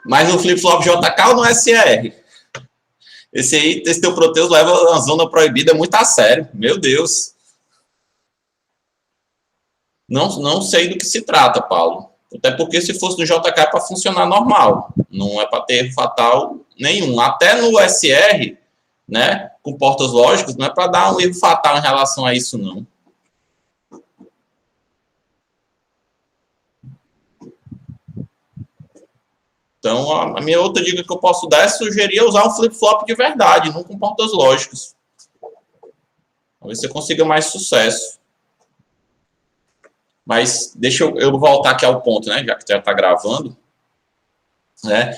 Mas no flip-flop JK ou no SR? Esse teu Proteus leva a zona proibida muito a sério. Meu Deus. Não sei do que se trata, Paulo. Até porque se fosse no JK é para funcionar normal. Não é para ter fatal nenhum. Até no SR, né, com portas lógicas, não é para dar um erro fatal em relação a isso, não. Então, a minha outra dica que eu posso dar é sugerir usar um flip-flop de verdade, não com portas lógicas. Talvez você consiga mais sucesso. Mas deixa eu voltar aqui ao ponto, né? Já que já está gravando. Né?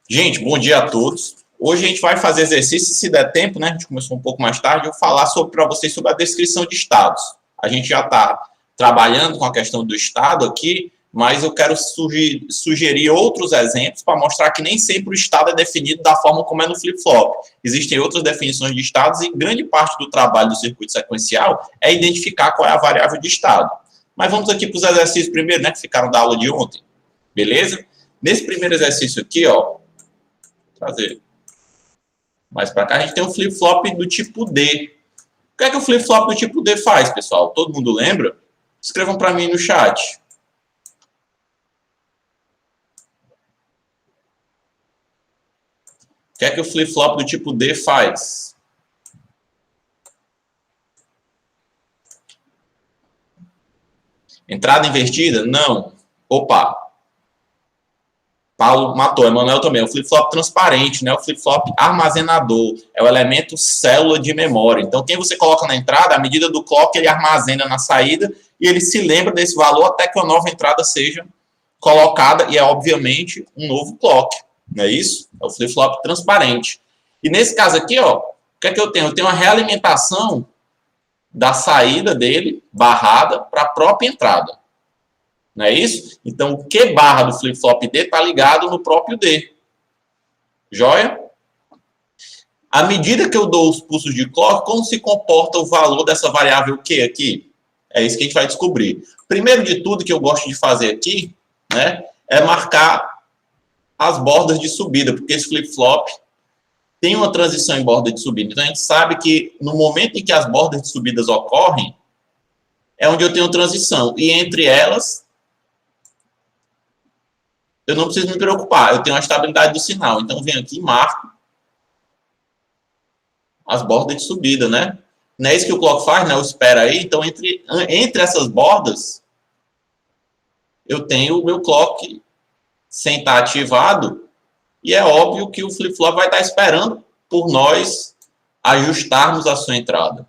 Gente, bom dia a todos. Hoje a gente vai fazer exercício, se der tempo, né? A gente começou um pouco mais tarde, eu vou falar para vocês sobre a descrição de estados. A gente já está trabalhando com a questão do estado aqui, mas eu quero sugerir outros exemplos para mostrar que nem sempre o estado é definido da forma como é no flip-flop. Existem outras definições de estados e grande parte do trabalho do circuito sequencial é identificar qual é a variável de estado. Mas vamos aqui para os exercícios primeiro, né, que ficaram da aula de ontem. Beleza? Nesse primeiro exercício aqui, ó, vou trazer mais para cá, a gente tem um flip-flop do tipo D. O que é que o flip-flop do tipo D faz, pessoal? Todo mundo lembra? Escrevam para mim no chat. O que é que o flip-flop do tipo D faz? Entrada invertida? Não. Opa. Paulo matou. Emanuel também. O flip-flop transparente, né? O flip-flop armazenador. É o elemento célula de memória. Então, quem você coloca na entrada, à medida do clock, ele armazena na saída e ele se lembra desse valor até que a nova entrada seja colocada e é, obviamente, um novo clock. Não é isso? É o flip-flop transparente. E nesse caso aqui, ó, o que é que eu tenho? Eu tenho uma realimentação da saída dele, barrada, para a própria entrada. Não é isso? Então, o Q barra do flip-flop D está ligado no próprio D. Joia? À medida que eu dou os pulsos de clock, como se comporta o valor dessa variável Q aqui? É isso que a gente vai descobrir. Primeiro de tudo que eu gosto de fazer aqui, né, é marcar as bordas de subida, porque esse flip-flop tem uma transição em borda de subida. Então, a gente sabe que no momento em que as bordas de subidas ocorrem, é onde eu tenho transição. E entre elas, eu não preciso me preocupar. Eu tenho a estabilidade do sinal. Então, eu venho aqui e marco as bordas de subida, né? Não é isso que o clock faz, né? Eu espero aí. Então, entre essas bordas, eu tenho o meu clock sem estar ativado. E é óbvio que o flip-flop vai estar esperando por nós ajustarmos a sua entrada.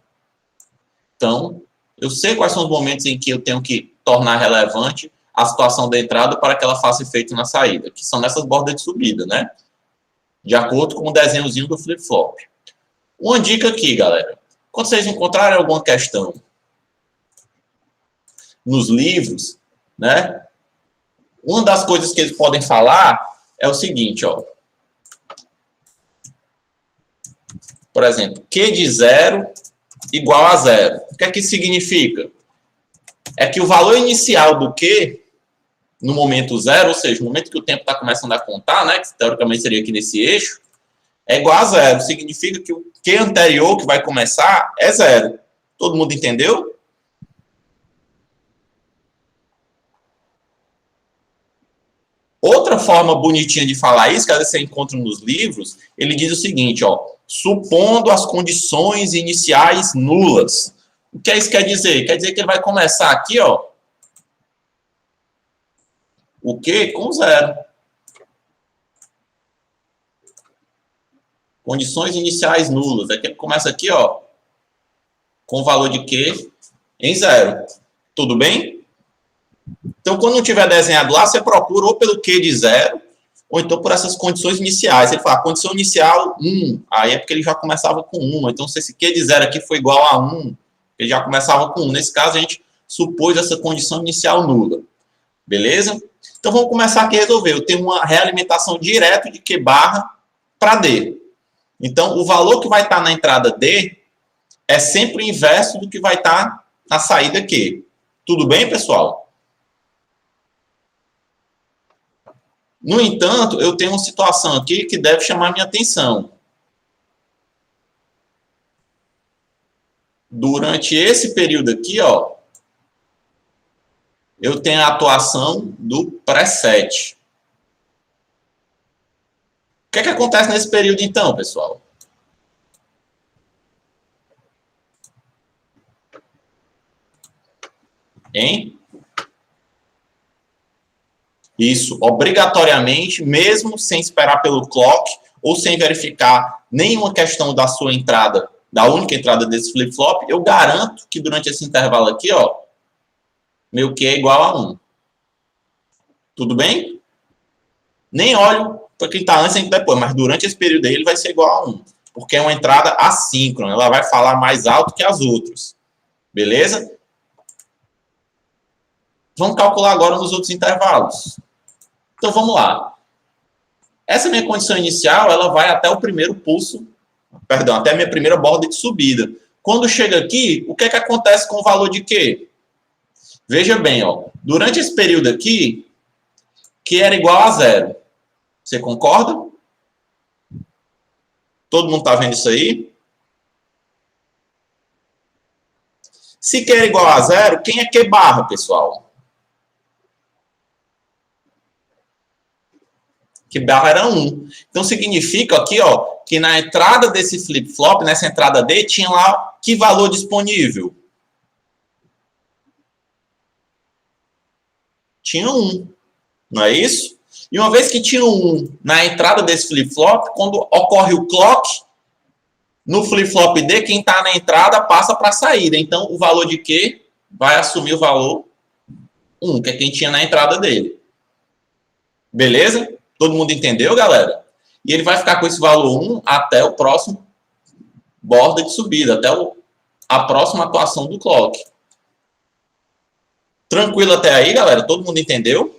Então, eu sei quais são os momentos em que eu tenho que tornar relevante a situação da entrada para que ela faça efeito na saída, que são nessas bordas de subida, né? De acordo com o desenhozinho do flip-flop. Uma dica aqui, galera. Quando vocês encontrarem alguma questão nos livros, né? Uma das coisas que eles podem falar é o seguinte, ó. Por exemplo, Q de 0 igual a 0. O que é que isso significa? É que o valor inicial do Q, no momento 0, ou seja, no momento que o tempo está começando a contar, né, que teoricamente seria aqui nesse eixo, é igual a 0. Significa que o Q anterior que vai começar é 0. Todo mundo entendeu? Outra forma bonitinha de falar isso, que às vezes você encontra nos livros, ele diz o seguinte, ó, supondo as condições iniciais nulas. O que isso quer dizer? Quer dizer que ele vai começar aqui, ó, o Q com 0. Condições iniciais nulas. É que ele começa aqui, ó, com o valor de Q em 0. Tudo bem? Então, quando não tiver desenhado lá, você procura ou pelo Q de 0, ou então por essas condições iniciais. Ele fala, condição inicial 1. Aí é porque ele já começava com 1. Então, se esse Q de 0 aqui foi igual a 1, ele já começava com 1. Nesse caso, a gente supôs essa condição inicial nula. Beleza? Então, vamos começar aqui a resolver. Eu tenho uma realimentação direta de Q barra para D. Então, o valor que vai estar na entrada D é sempre o inverso do que vai estar na saída Q. Tudo bem, pessoal? No entanto, eu tenho uma situação aqui que deve chamar minha atenção. Durante esse período aqui, ó, eu tenho a atuação do preset. O que é que acontece nesse período, então, pessoal? Hein? Isso, obrigatoriamente, mesmo sem esperar pelo clock ou sem verificar nenhuma questão da sua entrada, da única entrada desse flip-flop, eu garanto que durante esse intervalo aqui, ó, meu Q é igual a 1. Tudo bem? Nem olho para quem está antes nem depois, mas durante esse período aí ele vai ser igual a 1, porque é uma entrada assíncrona, ela vai falar mais alto que as outras. Beleza? Vamos calcular agora nos outros intervalos. Então vamos lá. Essa minha condição inicial, ela vai até o primeiro pulso, perdão, até a minha primeira borda de subida. Quando chega aqui, o que é que acontece com o valor de Q? Veja bem, ó, durante esse período aqui, Q era igual a 0. Você concorda? Todo mundo está vendo isso aí? Se Q é igual a 0, quem é Q barra, pessoal? Que barra era 1. Então, significa aqui, ó, que na entrada desse flip-flop, nessa entrada D, tinha lá que valor disponível? Tinha 1. Não é isso? E uma vez que tinha 1 na entrada desse flip-flop, quando ocorre o clock, no flip-flop D, quem está na entrada passa para a saída. Então, o valor de Q vai assumir o valor 1, que é quem tinha na entrada dele. Beleza? Todo mundo entendeu, galera? E ele vai ficar com esse valor 1 até o próximo borda de subida, até a próxima atuação do clock. Tranquilo até aí, galera? Todo mundo entendeu?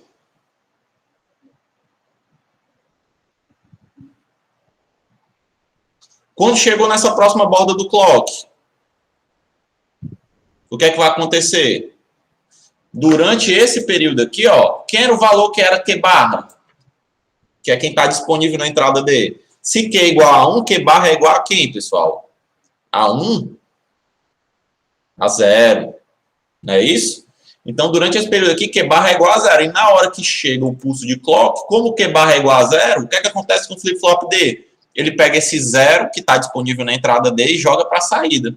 Quando chegou nessa próxima borda do clock, o que é que vai acontecer? Durante esse período aqui, ó, quem era o valor que era Q barra? Que é quem está disponível na entrada D. Se Q é igual a 1, Q barra é igual a quem, pessoal? A 1? A 0. Não é isso? Então, durante esse período aqui, Q barra é igual a 0. E na hora que chega o pulso de clock, como Q barra é igual a 0, o que é que acontece com o flip-flop D? Ele pega esse 0 que está disponível na entrada D e joga para a saída.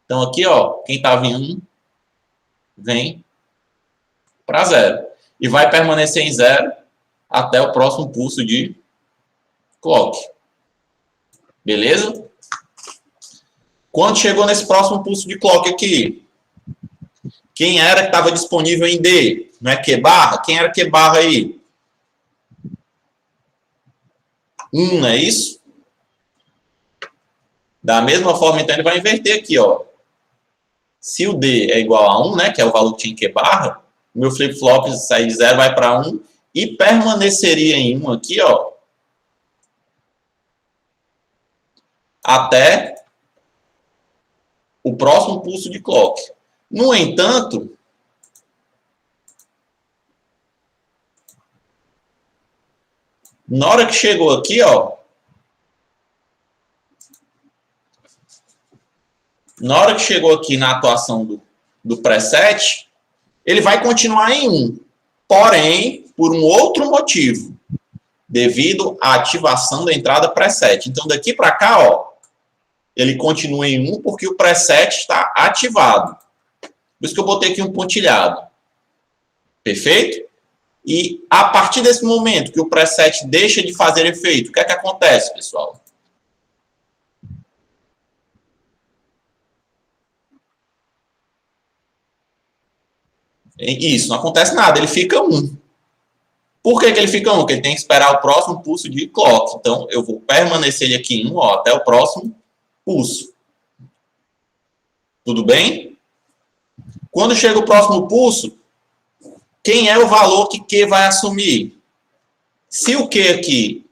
Então, aqui, ó, quem estava em 1 vem para 0. E vai permanecer em 0 até o próximo pulso de clock. Beleza? Quando chegou nesse próximo pulso de clock aqui, quem era que estava disponível em D? Não é Q barra? Quem era Q barra aí? 1, não é isso? Da mesma forma, então, ele vai inverter aqui, ó. Se o D é igual a 1, né, que é o valor que tinha em Q barra, o meu flip-flop sai de 0, vai para 1 e permaneceria em 1 aqui, ó, até o próximo pulso de clock. No entanto, na hora que chegou aqui, ó, na hora que chegou aqui na atuação do preset, ele vai continuar em 1. Porém, por um outro motivo, devido à ativação da entrada preset. Então, daqui para cá, ó, ele continua em 1 porque o preset está ativado. Por isso que eu botei aqui um pontilhado. Perfeito? E a partir desse momento que o preset deixa de fazer efeito, o que é que acontece, pessoal? Isso, não acontece nada, ele fica 1. Por que ele fica 1? Porque ele tem que esperar o próximo pulso de clock. Então, eu vou permanecer ele aqui em 1, ó, até o próximo pulso. Tudo bem? Quando chega o próximo pulso, quem é o valor que Q vai assumir? Se o Q aqui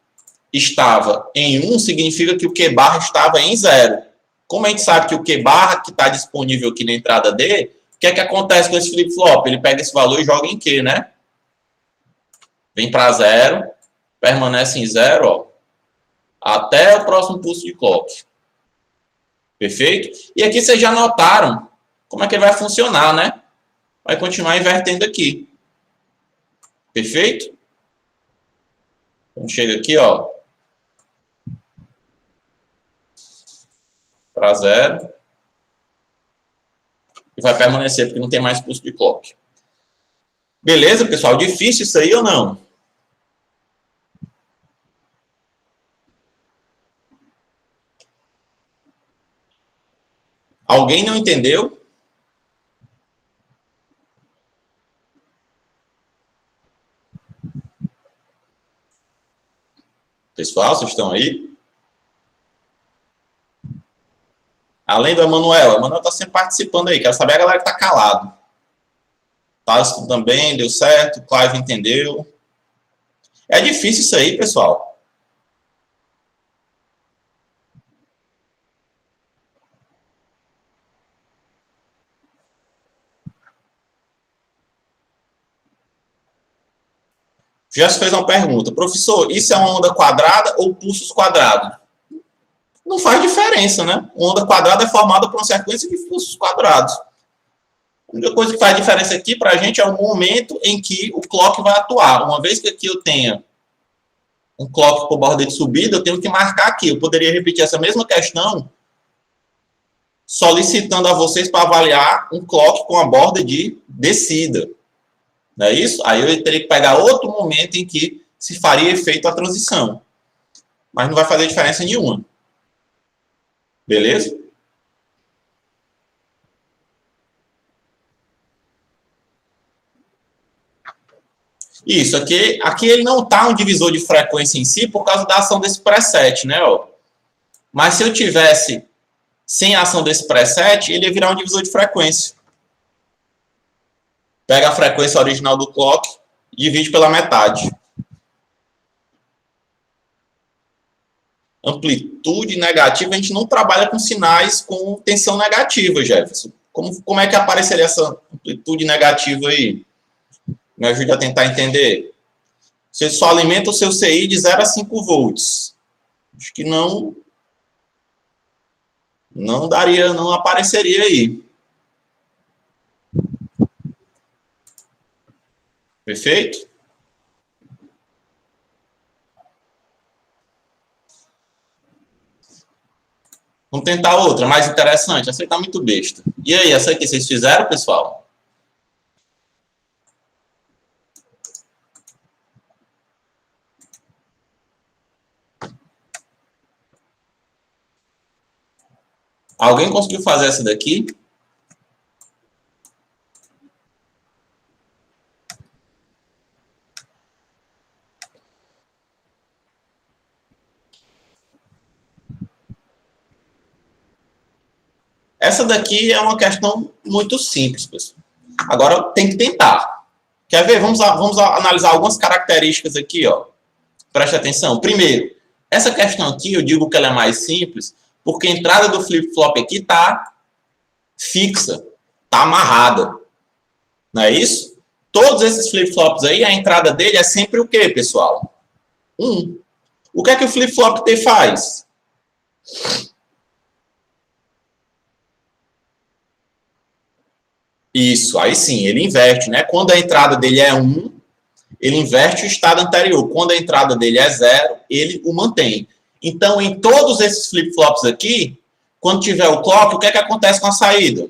estava em 1, significa que o Q barra estava em 0. Como a gente sabe que o Q barra que está disponível aqui na entrada D, o que é que acontece com esse flip-flop? Ele pega esse valor e joga em Q, né? Vem para 0 permanece em 0, ó, até o próximo pulso de clock. Perfeito? E aqui vocês já notaram como é que ele vai funcionar, né? Vai continuar invertendo aqui. Perfeito? Então chega aqui, ó, para 0. E vai permanecer, porque não tem mais pulso de clock. Beleza, pessoal? Difícil isso aí ou não? Alguém não entendeu? Pessoal, vocês estão aí? Além do Emanuel. O Emanuel está sempre participando aí. Quero saber a galera que está calado. Tássio também, deu certo. Clive entendeu. É difícil isso aí, pessoal. Já se fez uma pergunta. Professor, isso é uma onda quadrada ou pulsos quadrados? Não faz diferença, né? Uma onda quadrada é formada por uma sequência de pulsos quadrados. A única coisa que faz diferença aqui para a gente é o momento em que o clock vai atuar. Uma vez que aqui eu tenha um clock por borda de subida, eu tenho que marcar aqui. Eu poderia repetir essa mesma questão solicitando a vocês para avaliar um clock com a borda de descida. Não é isso? Aí eu teria que pegar outro momento em que se faria efeito a transição. Mas não vai fazer diferença nenhuma. Beleza? Isso, aqui ele não está um divisor de frequência em si por causa da ação desse preset, né? Ó. Mas se eu tivesse sem a ação desse preset, ele ia virar um divisor de frequência. Pega a frequência original do clock e divide pela metade. Amplitude negativa, a gente não trabalha com sinais com tensão negativa, Jefferson. Como é que apareceria essa amplitude negativa aí? Me ajude a tentar entender. Você só alimenta o seu CI de 0 a 5 volts. Acho que não daria, não apareceria aí. Perfeito? Vamos tentar outra, mais interessante. Essa aí tá muito besta. E aí, essa aqui vocês fizeram, pessoal? Alguém conseguiu fazer essa daqui? Essa daqui é uma questão muito simples, pessoal. Agora tem que tentar. Quer ver? Vamos analisar algumas características aqui, ó. Preste atenção. Primeiro, essa questão aqui, eu digo que ela é mais simples, porque a entrada do flip-flop aqui está fixa, está amarrada. Não é isso? Todos esses flip-flops aí, a entrada dele é sempre o quê, pessoal? 1. O que é que o flip-flop T faz? Isso, aí sim, ele inverte, né? Quando a entrada dele é 1, ele inverte o estado anterior. Quando a entrada dele é 0, ele o mantém. Então, em todos esses flip-flops aqui, quando tiver o clock, o que é que acontece com a saída?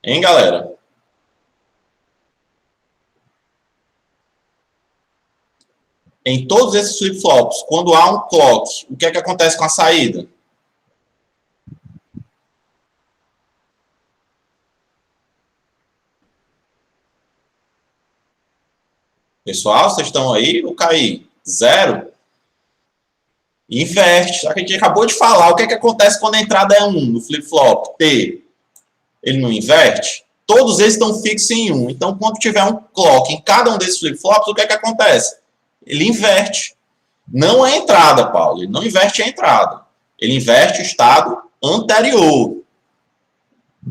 Hein, galera? Em todos esses flip-flops, quando há um clock, o que é que acontece com a saída? Pessoal, vocês estão aí? Eu caí. 0. Inverte. Só que a gente acabou de falar. O que é que acontece quando a entrada é 1 no flip-flop? T. Ele não inverte? Todos eles estão fixos em 1. Então, quando tiver um clock em cada um desses flip-flops, o que é que acontece? Ele inverte. Não a entrada, Paulo. Ele não inverte a entrada. Ele inverte o estado anterior.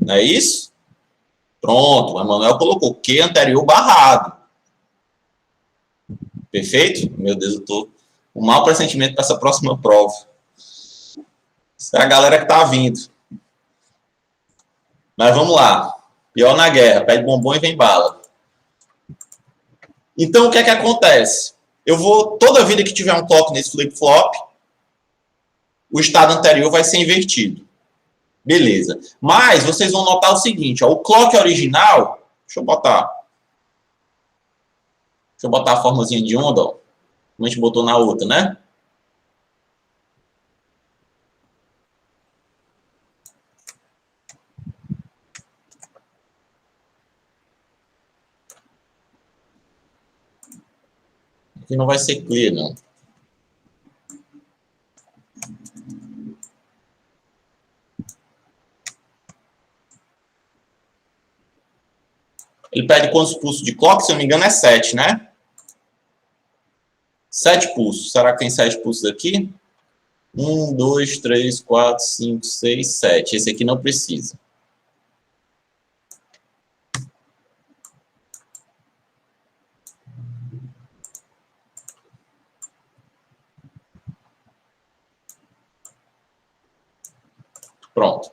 Não é isso? Pronto. O Emanuel colocou Q anterior barrado. Perfeito? Meu Deus, eu tô com um mau pressentimento para essa próxima prova. Isso é a galera que tá vindo. Mas vamos lá. Pior na guerra, pede bombom e vem bala. Então, o que é que acontece? Eu vou, toda vida que tiver um clock nesse flip-flop, o estado anterior vai ser invertido. Beleza. Mas vocês vão notar o seguinte, ó, o clock original, deixa eu botar a formazinha de onda, ó, como a gente botou na outra, né? Aqui não vai ser clear, não. Ele pede quantos pulsos de clock? Se eu não me engano, é 7, né? 7 pulsos. Será que tem 7 pulsos aqui? 1, 2, 3, 4, 5, 6, 7. Esse aqui não precisa. Pronto.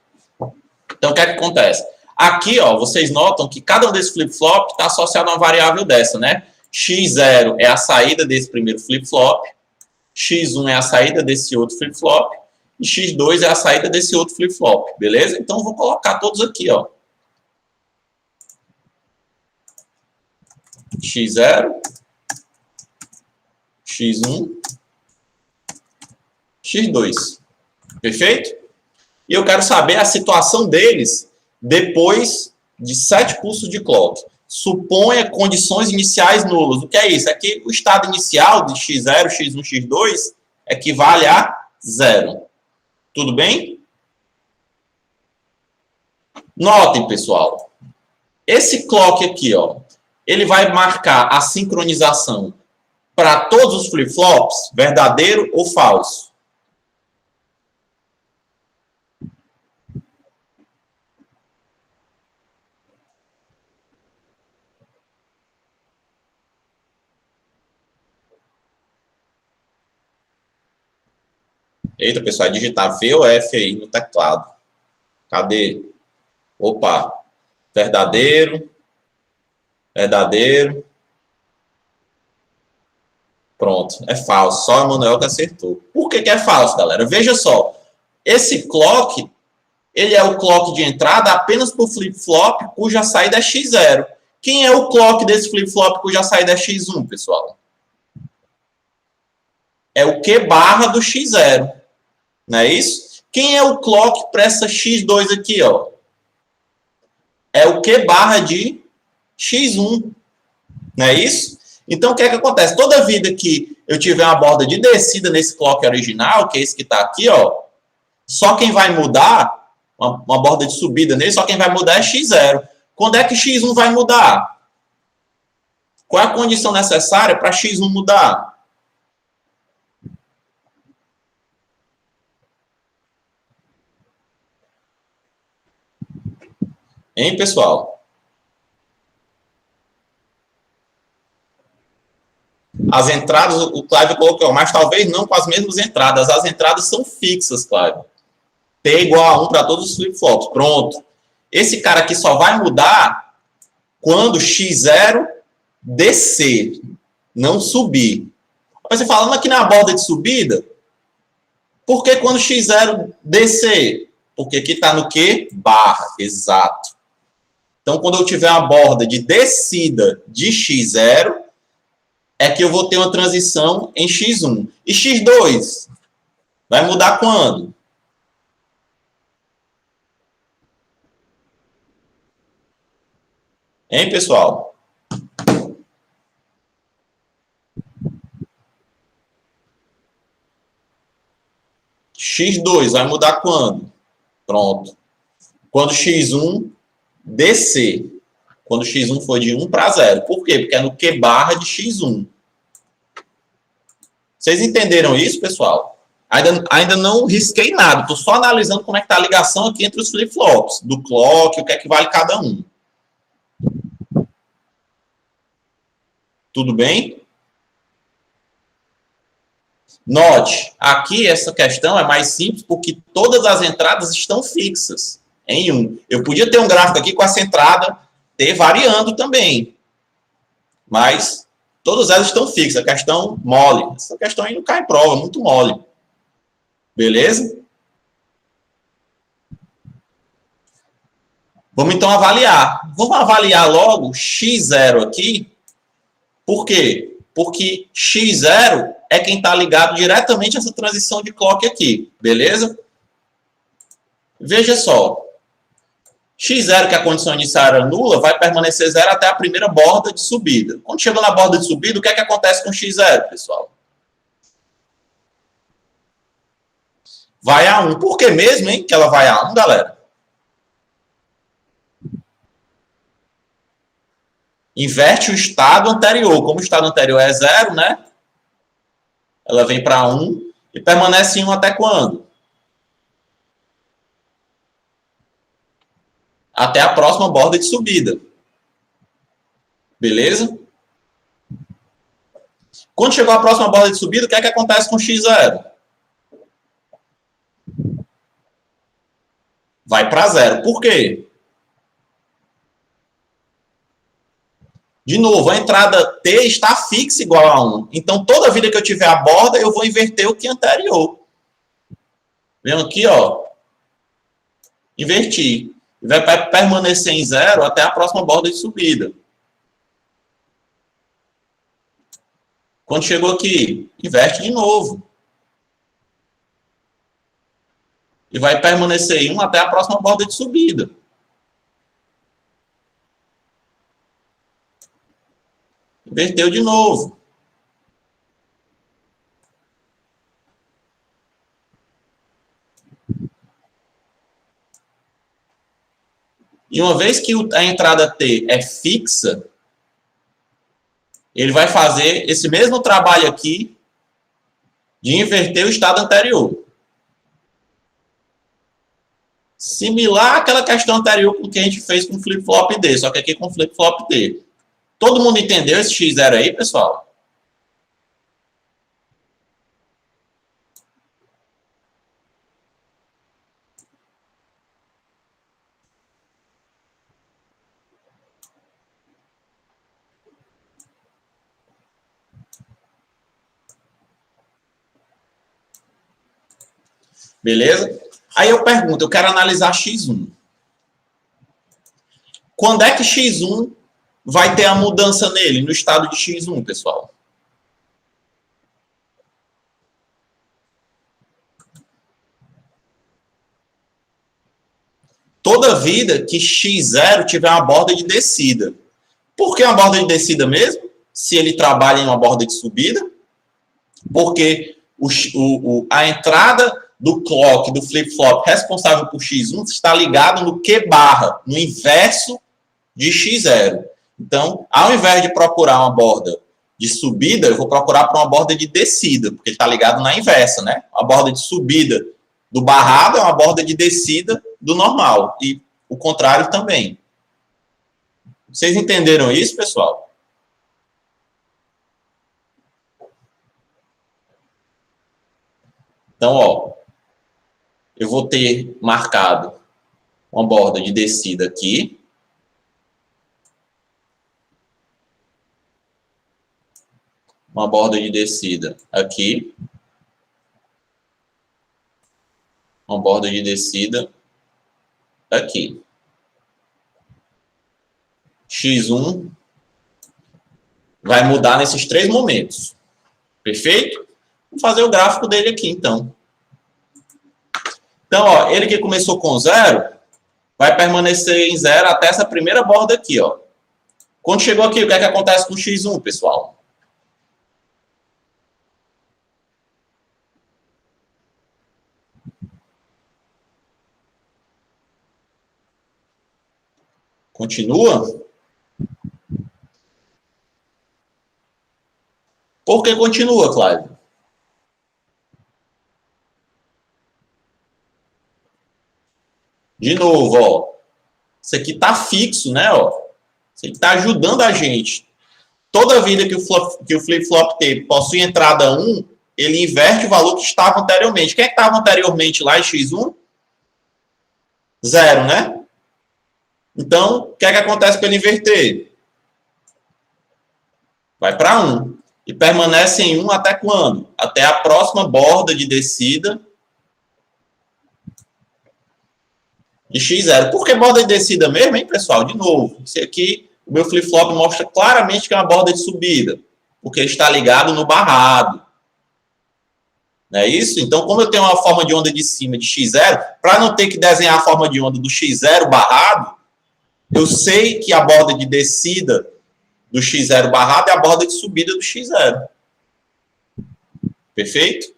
Então, o que é que acontece? Aqui, ó, vocês notam que cada um desses flip-flop está associado a uma variável dessa, né? X0 é a saída desse primeiro flip-flop, X1 é a saída desse outro flip-flop, e X2 é a saída desse outro flip-flop, beleza? Então, eu vou colocar todos aqui, ó. X0, X1, X2. Perfeito? E eu quero saber a situação deles depois de 7 pulsos de clock. Suponha condições iniciais nulas. O que é isso? É que o estado inicial de X0, X1, X2 equivale a 0. Tudo bem? Notem, pessoal. Esse clock aqui, ó, ele vai marcar a sincronização para todos os flip-flops, verdadeiro ou falso. Eita, pessoal, é digitar V ou F aí no teclado. Cadê? Opa. Verdadeiro. Verdadeiro. Pronto, é falso. Só o Emanuel que acertou. Por que é falso, galera? Veja só. Esse clock, ele é o clock de entrada apenas para o flip-flop cuja saída é X0. Quem é o clock desse flip-flop cuja saída é X1, pessoal? É o Q barra do X0. Não é isso? Quem é o clock para essa X2 aqui, ó? É o Q barra de X1. Não é isso? Então, o que é que acontece? Toda vida que eu tiver uma borda de descida nesse clock original, que é esse que está aqui, ó, só quem vai mudar, uma borda de subida nele, só quem vai mudar é X0. Quando é que X1 vai mudar? Qual é a condição necessária para X1 mudar? Hein, pessoal? As entradas, o Clive colocou, mas talvez não com as mesmas entradas. As entradas são fixas, Clive. T igual a 1 para todos os flip-flops. Pronto. Esse cara aqui só vai mudar quando X0 descer, não subir. Mas você falando aqui na borda de subida, por que quando X0 descer? Porque aqui está no quê? Barra, exato. Então, quando eu tiver uma borda de descida de X0, é que eu vou ter uma transição em X1. E X2? Vai mudar quando? Hein, pessoal? X2 vai mudar quando? Pronto. Quando X1 descer. Quando X1 for de 1 para 0. Por quê? Porque é no Q barra de X1. Vocês entenderam isso, pessoal? Ainda não risquei nada. Estou só analisando como é que está a ligação aqui entre os flip-flops. Do clock, o que é que vale cada um. Tudo bem? Note, aqui essa questão é mais simples porque todas as entradas estão fixas em 1. Eu podia ter um gráfico aqui com essa entrada T variando também, mas todas elas estão fixas. A questão mole. Essa questão aí não cai em prova, muito mole. Beleza? Vamos então avaliar. Vamos avaliar logo x0 aqui. Por quê? Porque x0 é quem está ligado diretamente a essa transição de clock aqui. Beleza? Veja só. x0, que a condição inicial era nula, vai permanecer 0 até a primeira borda de subida. Quando chegou na borda de subida, o que é que acontece com x0, pessoal? Vai a 1. Por que mesmo, hein, que ela vai a 1, galera? Inverte o estado anterior. Como o estado anterior é 0, né? Ela vem para 1 e permanece em 1 até quando? Até a próxima borda de subida. Beleza? Quando chegou a próxima borda de subida, o que é que acontece com x0? Vai para 0. Por quê? De novo, a entrada T está fixa igual a 1. Então, toda vida que eu tiver a borda, eu vou inverter o que é anterior. Vem aqui, ó. Inverti. Vai permanecer em 0 até a próxima borda de subida. Quando chegou aqui, inverte de novo. E vai permanecer em 1 até a próxima borda de subida. Inverteu de novo. E uma vez que a entrada T é fixa, ele vai fazer esse mesmo trabalho aqui de inverter o estado anterior. Similar àquela questão anterior que a gente fez com o flip-flop D, só que aqui com o flip-flop D. Todo mundo entendeu esse x0 aí, pessoal? Beleza? Aí eu pergunto, eu quero analisar x1. Quando é que x1 vai ter a mudança nele, no estado de x1, pessoal? Toda vida que x0 tiver uma borda de descida. Por que uma borda de descida mesmo? Se ele trabalha em uma borda de subida. Porque a entrada do clock, do flip-flop responsável por x1 está ligado no Q barra, no inverso de x0. Então, ao invés de procurar uma borda de subida, eu vou procurar para uma borda de descida, porque ele está ligado na inversa, né? A borda de subida do barrado é uma borda de descida do normal. E o contrário também. Vocês entenderam isso, pessoal? Então, ó, eu vou ter marcado uma borda de descida aqui. Uma borda de descida aqui. Uma borda de descida aqui. x1 vai mudar nesses 3 momentos. Perfeito? Vou fazer o gráfico dele aqui, então. Então, ó, ele que começou com 0, vai permanecer em 0 até essa primeira borda aqui, ó. Quando chegou aqui, o que é que acontece com o x1, pessoal? Continua? Por que continua, Cláudio? De novo, ó. Isso aqui está fixo, né? Ó. Isso aqui está ajudando a gente. Toda vida que o flip-flop T possui entrada 1, ele inverte o valor que estava anteriormente. Quem é que estava anteriormente lá em x1? 0, né? Então, o que é que acontece para ele inverter? Vai para 1. E permanece em 1 até quando? Até a próxima borda de descida de x0. Por que borda de descida mesmo, hein, pessoal? De novo, esse aqui, o meu flip-flop mostra claramente que é uma borda de subida, porque ele está ligado no barrado. Não é isso? Então, como eu tenho uma forma de onda de cima de x0, para não ter que desenhar a forma de onda do x0 barrado, eu sei que a borda de descida do x0 barrado é a borda de subida do x0. Perfeito?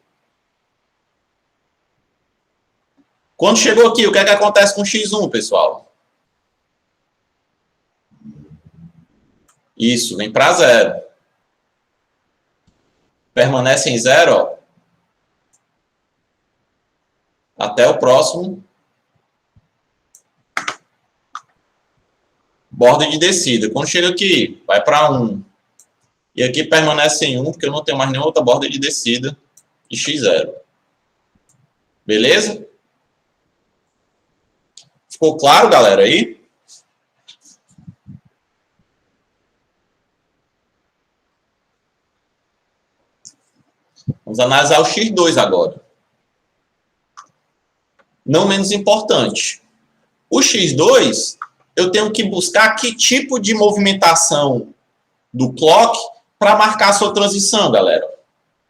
Quando chegou aqui, o que é que acontece com x1, pessoal? Isso, vem para 0. Permanece em 0, ó, até o próximo borda de descida. Quando chega aqui, vai para 1. E aqui permanece em 1, porque eu não tenho mais nenhuma outra borda de descida de x0. Beleza? Ficou claro, galera, aí? Vamos analisar o x2 agora. Não menos importante. O x2, eu tenho que buscar que tipo de movimentação do clock para marcar a sua transição, galera.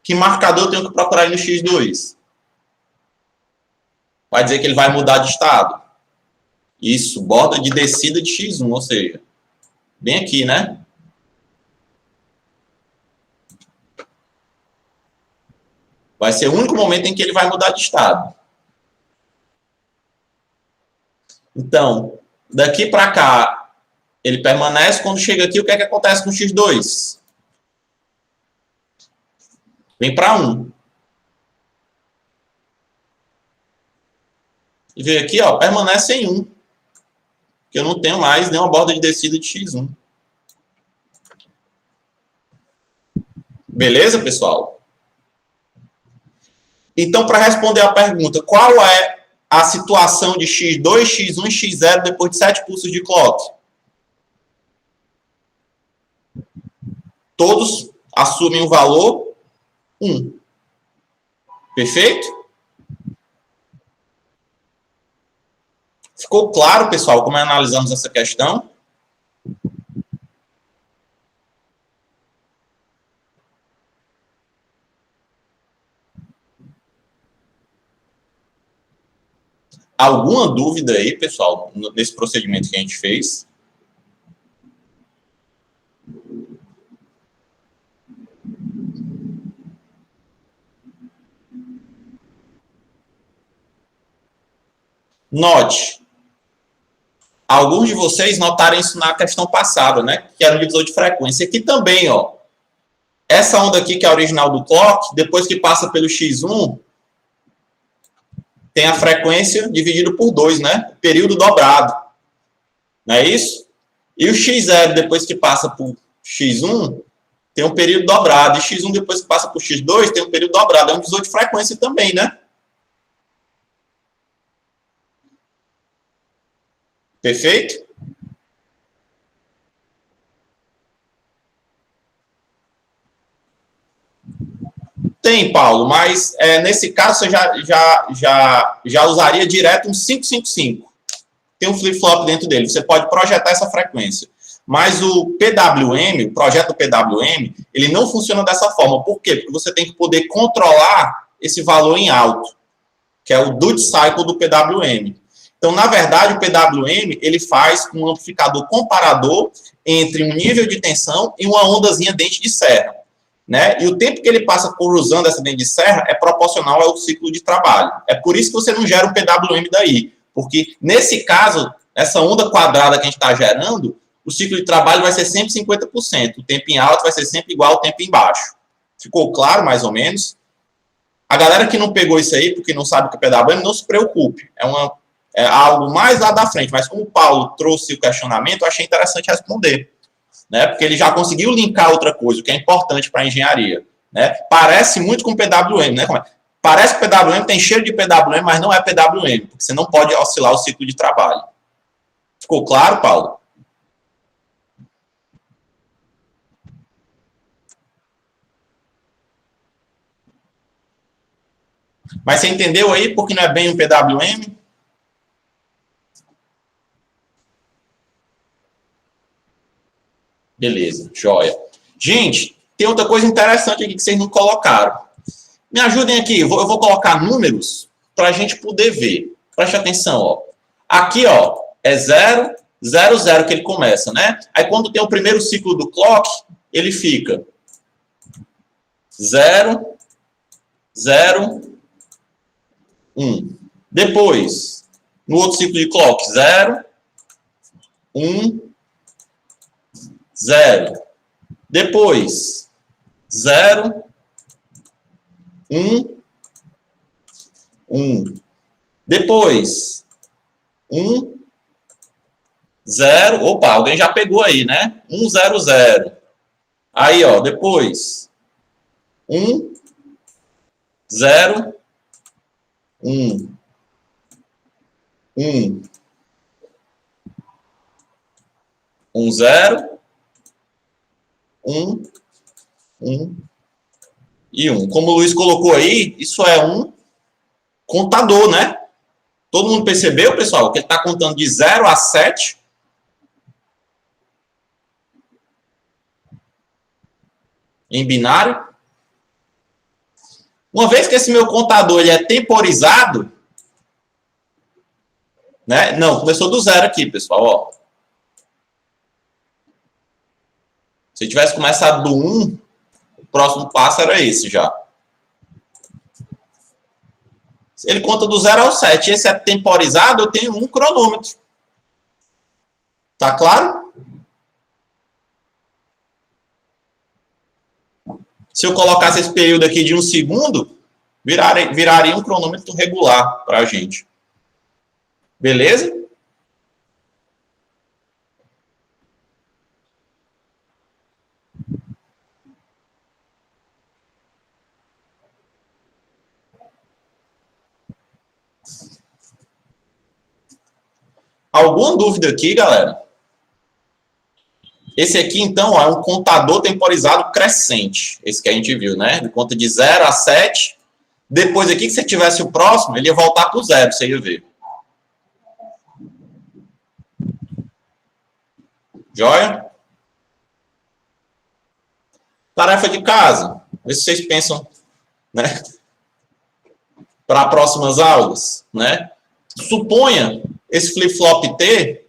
Que marcador eu tenho que procurar aí no x2? Vai dizer que ele vai mudar de estado. Isso, borda de descida de x1, ou seja, bem aqui, né? Vai ser o único momento em que ele vai mudar de estado. Então, daqui para cá, ele permanece. Quando chega aqui, o que é que acontece com o x2? Vem para 1. E veio aqui, ó, permanece em 1. Porque eu não tenho mais nenhuma borda de descida de x1. Beleza, pessoal? Então, para responder a pergunta, qual é a situação de x2, x1 e x0 depois de 7 pulsos de clock? Todos assumem o valor 1. Perfeito? Ficou claro, pessoal, como analisamos essa questão? Alguma dúvida aí, pessoal, nesse procedimento que a gente fez? Note. Alguns de vocês notaram isso na questão passada, né? Que era o divisor de frequência. Aqui também, ó. Essa onda aqui, que é a original do clock, depois que passa pelo x1, tem a frequência dividido por 2, né? Período dobrado. Não é isso? E o x0, depois que passa por x1, tem um período dobrado. E x1, depois que passa por x2, tem um período dobrado. É um divisor de frequência também, né? Perfeito? Tem, Paulo, mas nesse caso você já usaria direto um 555. Tem um flip-flop dentro dele, você pode projetar essa frequência. Mas o PWM, o projeto PWM, ele não funciona dessa forma. Por quê? Porque você tem que poder controlar esse valor em alto, que é o duty cycle do PWM. Então, na verdade, o PWM ele faz um amplificador comparador entre um nível de tensão e uma ondazinha dente de serra. Né? E o tempo que ele passa por usando essa dente de serra é proporcional ao ciclo de trabalho. É por isso que você não gera um PWM daí. Porque, nesse caso, essa onda quadrada que a gente está gerando, o ciclo de trabalho vai ser sempre 50%. O tempo em alto vai ser sempre igual ao tempo em baixo. Ficou claro, mais ou menos? A galera que não pegou isso aí, porque não sabe o que é PWM, não se preocupe. É algo mais lá da frente. Mas como o Paulo trouxe o questionamento, eu achei interessante responder. Né? Porque ele já conseguiu linkar outra coisa, o que é importante para a engenharia. né? Parece muito com PWM, né? Parece que PWM tem cheiro de PWM, mas não é PWM, porque você não pode oscilar o ciclo de trabalho. Ficou claro, Paulo? Mas você entendeu aí porque não é bem um PWM? Beleza, joia. Gente, tem outra coisa interessante aqui que vocês não colocaram. Me ajudem aqui, eu vou colocar números para a gente poder ver. Preste atenção, ó. Aqui, ó, é 0, 0, 0 que ele começa, né? Aí quando tem o primeiro ciclo do clock, ele fica 0, 0, 1. Depois, no outro ciclo de clock, 0, 1, 0. Depois, 0, 1, 1. Depois, 1, 0. Opa, alguém já pegou aí, né? 1, 0, 0. Aí, ó, depois, 1, 0, 1, 1, 1, 0, 1, 1 e 1. Como o Luiz colocou aí, isso é um contador, né? Todo mundo percebeu, pessoal, que ele está contando de 0 a 7. Em binário. Uma vez que esse meu contador ele é temporizado, né? Não, começou do 0 aqui, pessoal, ó. Se tivesse começado do 1, o próximo passo era esse já. Ele conta do 0 ao 7. Esse é temporizado, eu tenho um cronômetro. Tá claro? Se eu colocasse esse período aqui de 1 segundo, viraria um cronômetro regular para a gente. Beleza? Alguma dúvida aqui, galera? Esse aqui, então, ó, é um contador temporizado crescente. Esse que a gente viu, né? Ele conta de 0 a 7. Depois aqui, que se tivesse o próximo, ele ia voltar para o 0, você ia ver. Joia? Tarefa de casa. Vê se vocês pensam, né? Para próximas aulas, né? Suponha esse flip-flop T,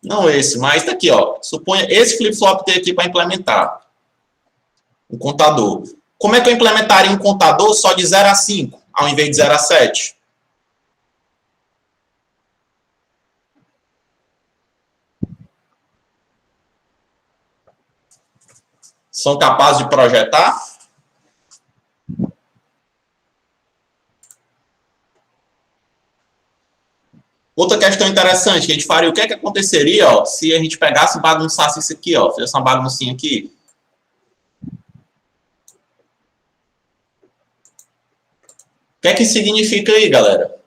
não esse, mas tá aqui, ó. Suponha esse flip-flop T aqui para implementar um contador. Como é que eu implementaria um contador só de 0 a 5, ao invés de 0 a 7? São capazes de projetar? Outra questão interessante que a gente faria, o que é que aconteceria, ó, se a gente pegasse e bagunçasse isso aqui, ó, fizesse uma baguncinha aqui? O que é que significa aí, galera?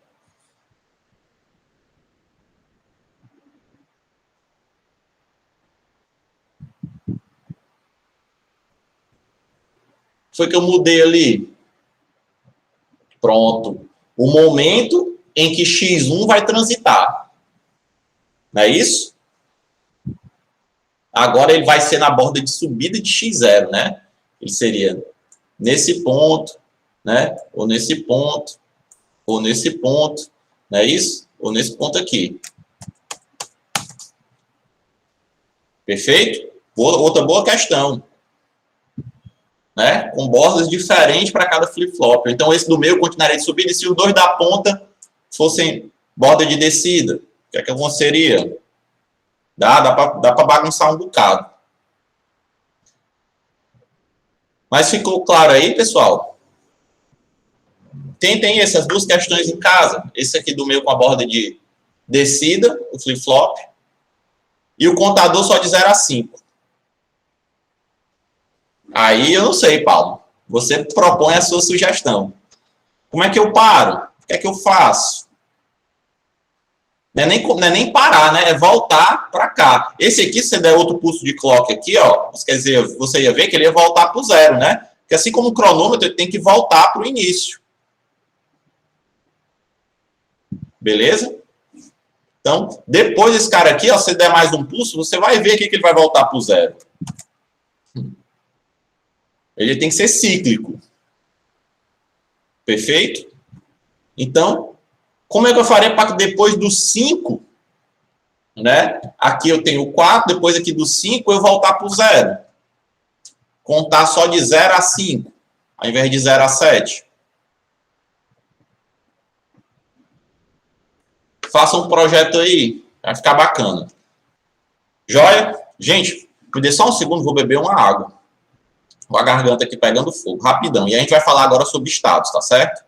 Foi que eu mudei ali. Pronto. O momento em que x1 vai transitar. Não é isso? Agora ele vai ser na borda de subida de x0, né? Ele seria nesse ponto, né? Ou nesse ponto, ou nesse ponto, não é isso? Ou nesse ponto aqui. Perfeito? Outra boa questão. Né? Com bordas diferentes para cada flip-flop. Então, esse do meio continuaria de subida, e se os dois da ponta fossem borda de descida, o que é que aconteceria? Dá para bagunçar um bocado. Mas ficou claro aí, pessoal? Quem tem essas duas questões em casa? Esse aqui do meio com a borda de descida, o flip-flop, e o contador só de 0 a 5. Aí eu não sei, Paulo. Você propõe a sua sugestão. Como é que eu paro? O que é que eu faço? Não é nem parar, né? É voltar para cá. Esse aqui, se você der outro pulso de clock aqui, ó, quer dizer, você ia ver que ele ia voltar para o zero, né? Porque assim como o cronômetro, ele tem que voltar para o início. Beleza? Então, depois desse cara aqui, ó, se você der mais um pulso, você vai ver aqui que ele vai voltar para o zero. Ele tem que ser cíclico. Perfeito? Então, como é que eu faria para que depois do 5, né? Aqui eu tenho 4, depois aqui do 5 eu voltar para o zero. Contar só de 0 a 5, ao invés de 0 a 7. Faça um projeto aí, vai ficar bacana. Joia? Gente, me dê só um segundo, vou beber uma água. Com a garganta aqui pegando fogo, rapidão. E a gente vai falar agora sobre estados, tá certo?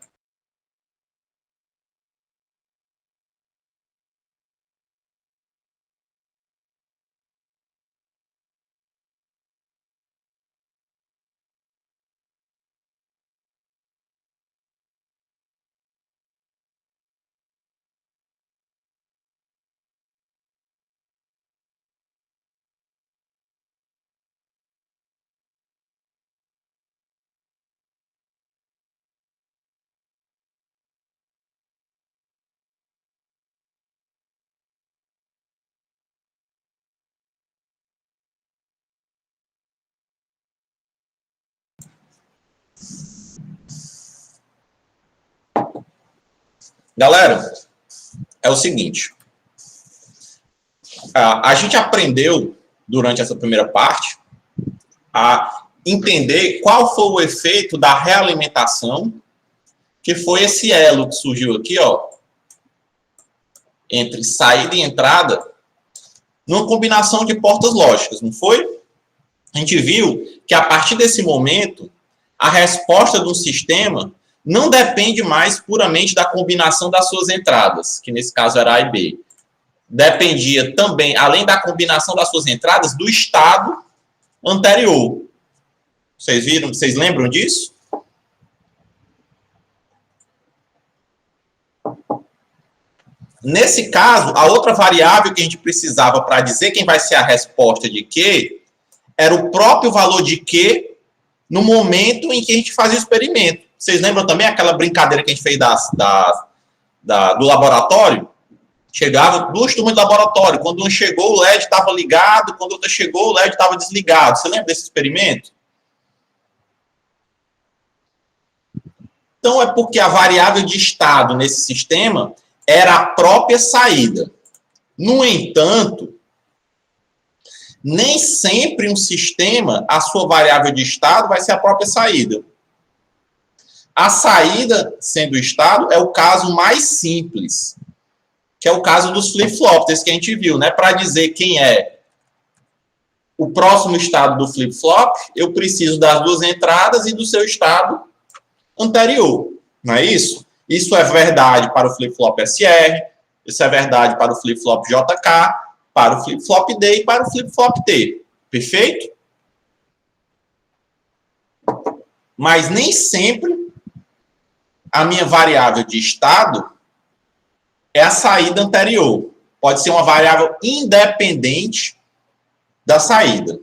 Galera, é o seguinte. A gente aprendeu, durante essa primeira parte, a entender qual foi o efeito da realimentação, que foi esse elo que surgiu aqui, ó, entre saída e entrada, numa combinação de portas lógicas, não foi? A gente viu que a partir desse momento, a resposta do sistema não depende mais puramente da combinação das suas entradas, que nesse caso era A e B. Dependia também, além da combinação das suas entradas, do estado anterior. Vocês viram? Vocês lembram disso? Nesse caso, a outra variável que a gente precisava para dizer quem vai ser a resposta de Q era o próprio valor de Q no momento em que a gente fazia o experimento. Vocês lembram também aquela brincadeira que a gente fez do laboratório? Chegava duas turmas de laboratório. Quando um chegou, o LED estava ligado. Quando outra chegou, o LED estava desligado. Você lembra desse experimento? Então, é porque a variável de estado nesse sistema era a própria saída. No entanto, nem sempre um sistema, a sua variável de estado vai ser a própria saída. A saída, sendo o estado, é o caso mais simples, que é o caso dos flip-flops, que a gente viu, né? Para dizer quem é o próximo estado do flip-flop, eu preciso das duas entradas e do seu estado anterior, não é isso? Isso é verdade para o flip-flop SR, isso é verdade para o flip-flop JK, para o flip-flop D e para o flip-flop T. Perfeito? Mas nem sempre a minha variável de estado é a saída anterior. Pode ser uma variável independente da saída.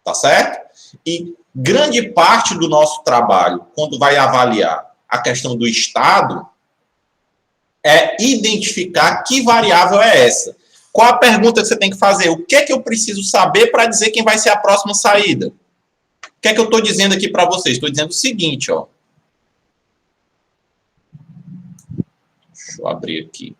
Tá certo? E grande parte do nosso trabalho, quando vai avaliar a questão do estado, é identificar que variável é essa. Qual a pergunta que você tem que fazer? O que é que eu preciso saber para dizer quem vai ser a próxima saída? O que é que eu estou dizendo aqui para vocês? Estou dizendo o seguinte, ó. Deixa eu abrir aqui.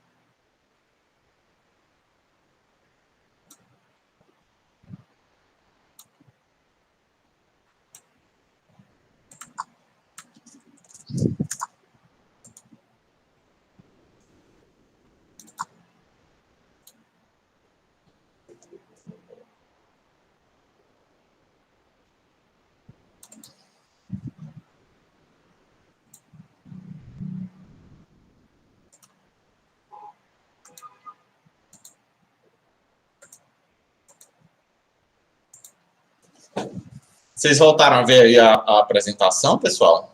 Vocês voltaram a ver aí a apresentação, pessoal?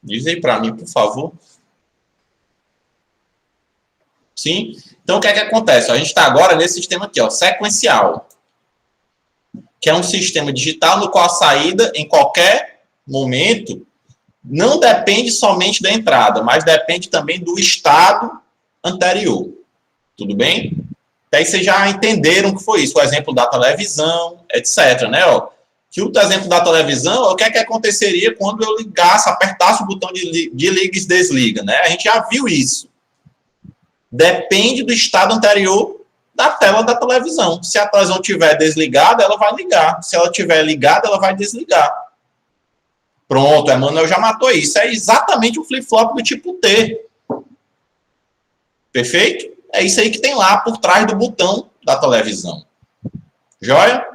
Diz aí para mim, por favor. Sim? Então, o que é que acontece? A gente está agora nesse sistema aqui, ó, sequencial, que é um sistema digital no qual a saída, em qualquer momento, não depende somente da entrada, mas depende também do estado anterior. Tudo bem? Daí vocês já entenderam o que foi isso. O exemplo da televisão, etc. Né? Ó, que o exemplo da televisão, o que é que aconteceria quando eu ligasse, apertasse o botão de liga e desliga. Né? A gente já viu isso. Depende do estado anterior da tela da televisão. Se a televisão estiver desligada, ela vai ligar. Se ela estiver ligada, ela vai desligar. Pronto, a Emmanuel já matou isso. É exatamente o flip-flop do tipo T. Perfeito? É isso aí que tem lá por trás do botão da televisão. Joia?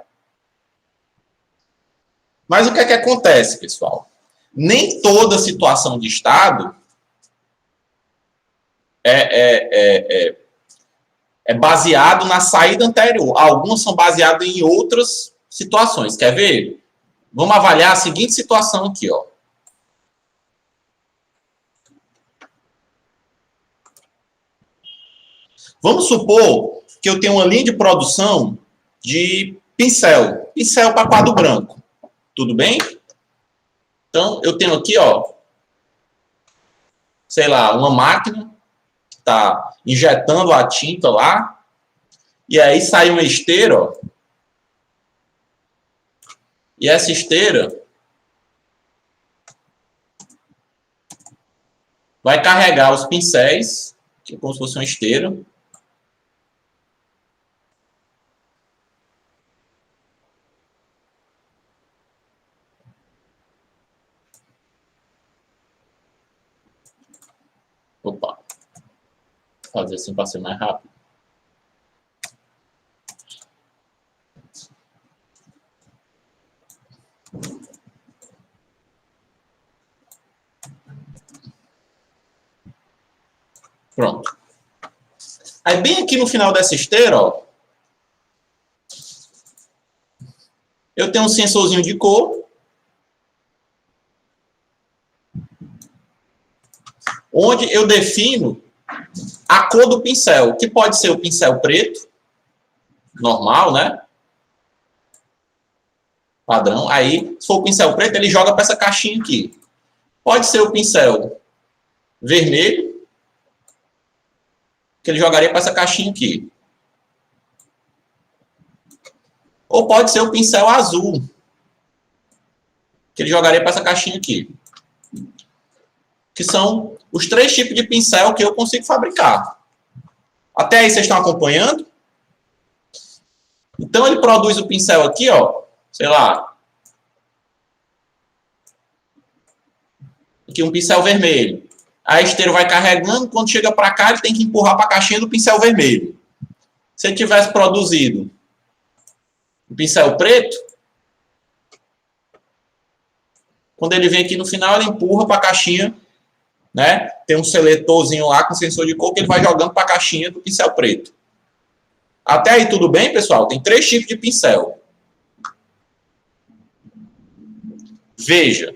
Mas o que é que acontece, pessoal? Nem toda situação de estado é baseado na saída anterior. Algumas são baseadas em outras situações. Quer ver? Vamos avaliar a seguinte situação aqui, ó. Vamos supor que eu tenho uma linha de produção de pincel para quadro branco. Tudo bem? Então, eu tenho aqui, ó, sei lá, uma máquina que está injetando a tinta lá, e aí sai uma esteira, ó, e essa esteira vai carregar os pincéis, que é como se fosse uma esteira. Opa, vou fazer assim para ser mais rápido. Pronto. Aí, bem aqui no final dessa esteira, ó, eu tenho um sensorzinho de cor, onde eu defino a cor do pincel, que pode ser o pincel preto, normal, né? Padrão. Aí, se for o pincel preto, ele joga para essa caixinha aqui. Pode ser o pincel vermelho, que ele jogaria para essa caixinha aqui. Ou pode ser o pincel azul, que ele jogaria para essa caixinha aqui. Que são os 3 tipos de pincel que eu consigo fabricar. Até aí vocês estão acompanhando? Então ele produz o pincel aqui, ó, sei lá. Aqui um pincel vermelho. A esteira vai carregando, quando chega para cá, ele tem que empurrar para a caixinha do pincel vermelho. Se ele tivesse produzido um pincel preto, quando ele vem aqui no final, ele empurra para a caixinha, né? Tem um seletorzinho lá com sensor de cor que ele vai jogando para a caixinha do pincel preto. Até aí tudo bem, pessoal? Tem 3 tipos de pincel. Veja,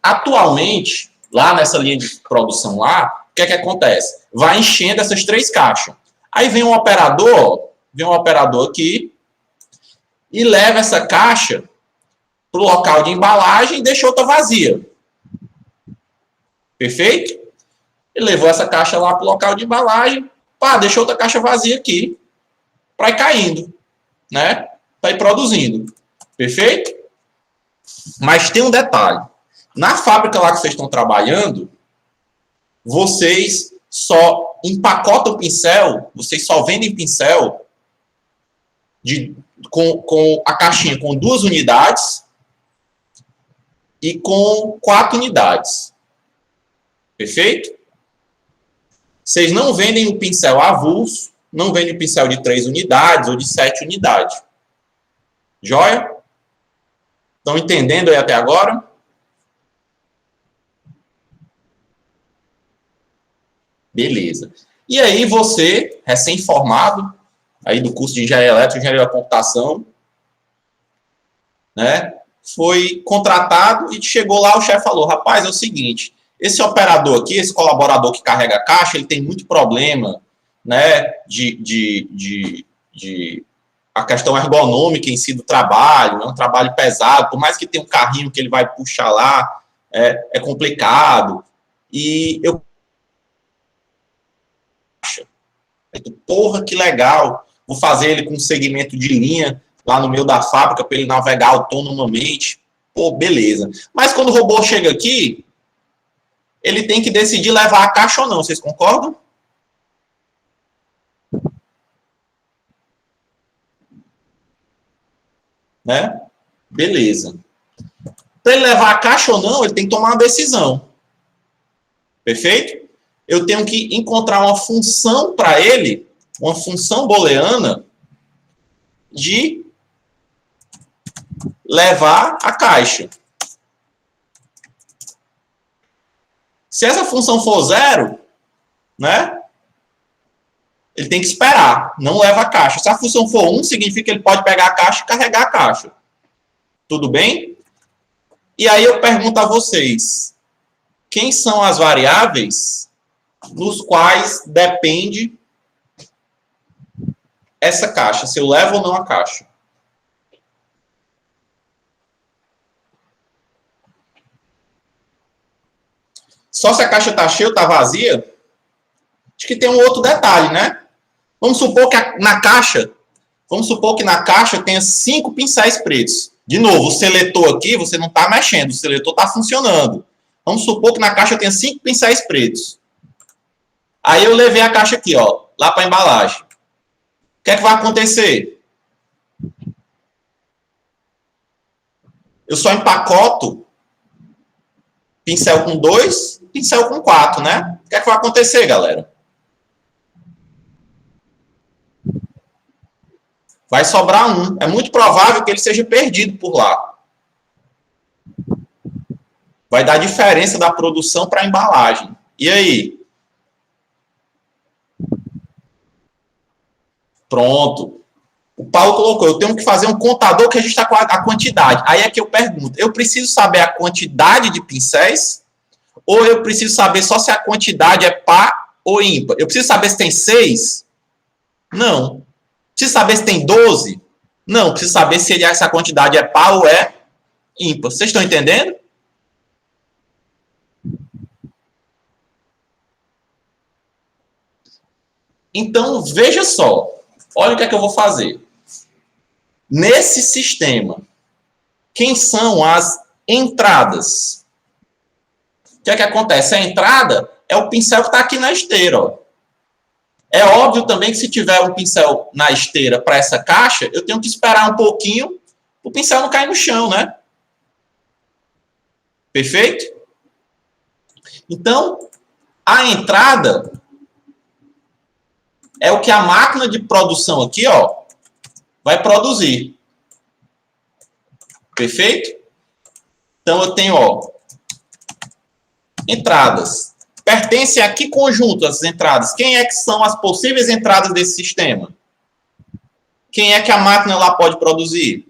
atualmente, lá nessa linha de produção lá, o que é que acontece? Vai enchendo essas 3 caixas. Aí vem um operador aqui e leva essa caixa para o local de embalagem e deixa outra vazia. Perfeito? Ele levou essa caixa lá para o local de embalagem, pá, deixou outra caixa vazia aqui, para ir caindo, né? Para ir produzindo. Perfeito? Mas tem um detalhe. Na fábrica lá que vocês estão trabalhando, vocês só empacotam pincel, vocês só vendem pincel com a caixinha com 2 unidades e com 4 unidades. Perfeito? Vocês não vendem o pincel avulso, não vendem o pincel de 3 unidades ou de 7 unidades. Joia? Estão entendendo aí até agora? Beleza. E aí você, recém-formado, aí do curso de Engenharia Elétrica e Engenharia da Computação, né? Foi contratado e chegou lá, o chefe falou, rapaz, é o seguinte, esse operador aqui, esse colaborador que carrega a caixa, ele tem muito problema, né, de a questão ergonômica em si do trabalho, é um trabalho pesado, por mais que tenha um carrinho que ele vai puxar lá, é complicado. E eu... Porra, que legal, vou fazer ele com um segmento de linha lá no meio da fábrica para ele navegar autonomamente. Pô, beleza. Mas quando o robô chega aqui, ele tem que decidir levar a caixa ou não, vocês concordam? Né? Beleza. Para ele levar a caixa ou não, ele tem que tomar uma decisão. Perfeito? Eu tenho que encontrar uma função para ele, uma função booleana, de levar a caixa. Se essa função for zero, né, ele tem que esperar, não leva a caixa. Se a função for 1, significa que ele pode pegar a caixa e carregar a caixa. Tudo bem? E aí eu pergunto a vocês, quem são as variáveis nos quais depende essa caixa, se eu levo ou não a caixa? Só se a caixa está cheia ou está vazia? Acho que tem um outro detalhe, né? Vamos supor que na caixa tenha 5 pincéis pretos. De novo, o seletor aqui, você não está mexendo, o seletor está funcionando. Vamos supor que na caixa tenha 5 pincéis pretos. Aí eu levei a caixa aqui, ó, lá para a embalagem. O que é que vai acontecer? Eu só empacoto pincel com 2, pincel com 4, né? O que é que vai acontecer, galera? Vai sobrar um. É muito provável que ele seja perdido por lá. Vai dar diferença da produção para a embalagem. E aí? Pronto. O Paulo colocou, eu tenho que fazer um contador que registra a quantidade. Aí é que eu pergunto, eu preciso saber a quantidade de pincéis ou eu preciso saber só se a quantidade é par ou ímpar? Eu preciso saber se tem 6? Não. Preciso saber se tem 12? Não. Preciso saber se essa quantidade é par ou é ímpar. Vocês estão entendendo? Então, veja só. Olha o que é que eu vou fazer. Nesse sistema, quem são as entradas? O que é que acontece? A entrada é o pincel que está aqui na esteira. Ó. É óbvio também que se tiver um pincel na esteira para essa caixa, eu tenho que esperar um pouquinho para o pincel não cair no chão, né? Perfeito? Então, a entrada é o que a máquina de produção aqui, ó, vai produzir. Perfeito? Então, eu tenho, ó, entradas. Pertence a que conjunto as entradas? Quem é que são as possíveis entradas desse sistema? Quem é que a máquina lá pode produzir?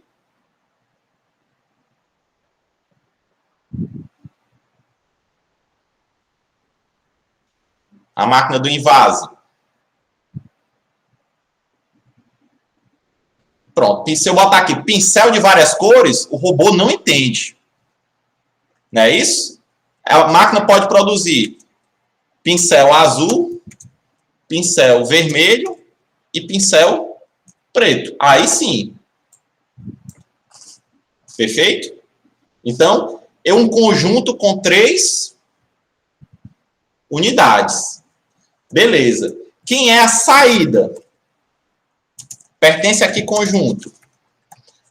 A máquina do invase. Pronto. E se eu botar aqui pincel de várias cores, o robô não entende. Não é isso? A máquina pode produzir pincel azul, pincel vermelho e pincel preto. Aí sim. Perfeito? Então, é um conjunto com 3 unidades. Beleza. Quem é a saída? Pertence a que conjunto?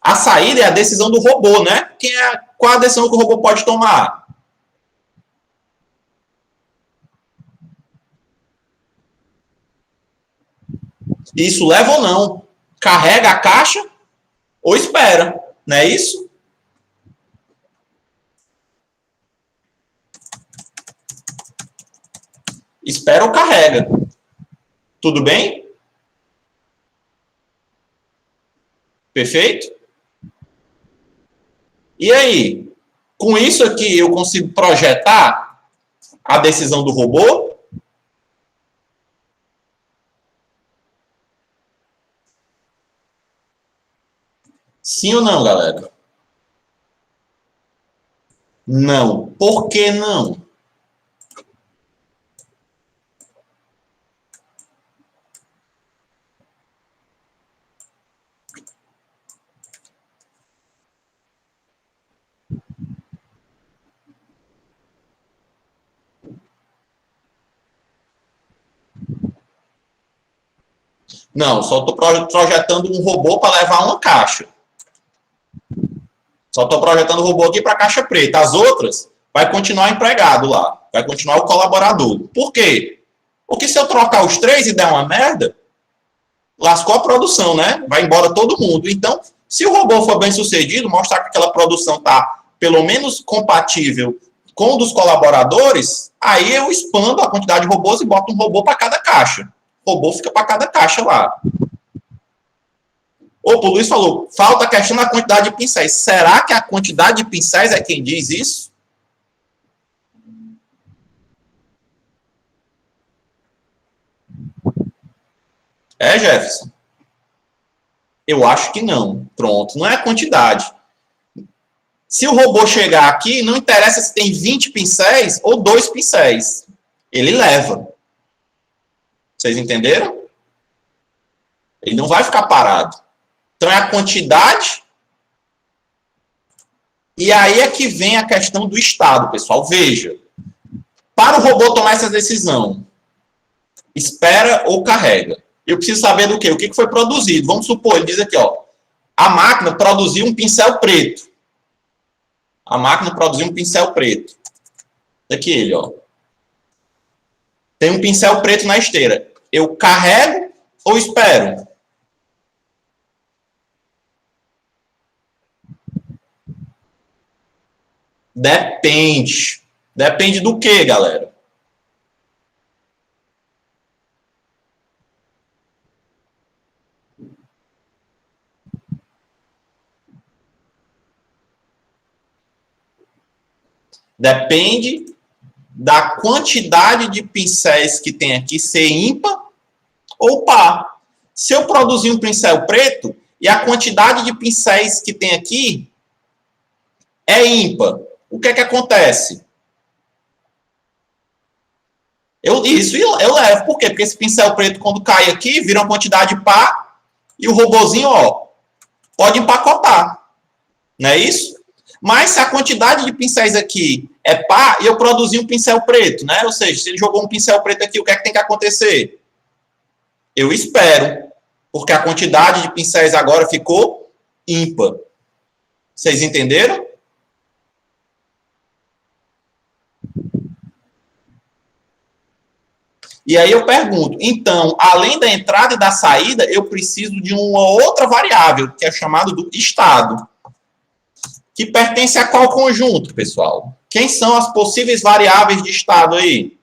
A saída é a decisão do robô, né? Qual a decisão que o robô pode tomar? Isso leva ou não? Carrega a caixa ou espera? Não é isso? Espera ou carrega? Tudo bem? Perfeito? E aí, com isso aqui eu consigo projetar a decisão do robô? Sim ou não, galera? Não. Por que não? Não, só estou projetando um robô para levar uma caixa. Só estou projetando o robô aqui para a caixa preta. As outras vai continuar empregado lá. Vai continuar o colaborador. Por quê? Porque se eu trocar os três e der uma merda, lascou a produção, né? Vai embora todo mundo. Então, se o robô for bem sucedido, mostrar que aquela produção está pelo menos compatível com o dos colaboradores, aí eu expando a quantidade de robôs e boto um robô para cada caixa. O robô fica para cada caixa lá. O Luiz falou, falta a questão da quantidade de pincéis. Será que a quantidade de pincéis é quem diz isso? É, Jefferson? Eu acho que não. Pronto, não é a quantidade. Se o robô chegar aqui, não interessa se tem 20 pincéis ou 2 pincéis. Ele leva. Vocês entenderam? Ele não vai ficar parado. Então é a quantidade. E aí é que vem a questão do estado, pessoal. Veja. Para o robô tomar essa decisão, espera ou carrega. Eu preciso saber do quê? O que foi produzido. Vamos supor, ele diz aqui, ó. A máquina produziu um pincel preto. A máquina produziu um pincel preto. Aqui ele, ó. Tem um pincel preto na esteira. Eu carrego ou espero? Depende. Depende do que, galera? Depende da quantidade de pincéis que tem aqui ser ímpar ou par. Se eu produzir um pincel preto e a quantidade de pincéis que tem aqui é ímpar, o que é que acontece? Eu levo. Por quê? Porque esse pincel preto, quando cai aqui, vira uma quantidade par e o robozinho, ó, pode empacotar. Não é isso? Mas se a quantidade de pincéis aqui é par e eu produzi um pincel preto, né? Ou seja, se ele jogou um pincel preto aqui, o que é que tem que acontecer? Eu espero, porque a quantidade de pincéis agora ficou ímpar. Vocês entenderam? E aí eu pergunto, então, além da entrada e da saída, eu preciso de uma outra variável, que é chamado do estado, que pertence a qual conjunto, pessoal? Quem são as possíveis variáveis de estado aí?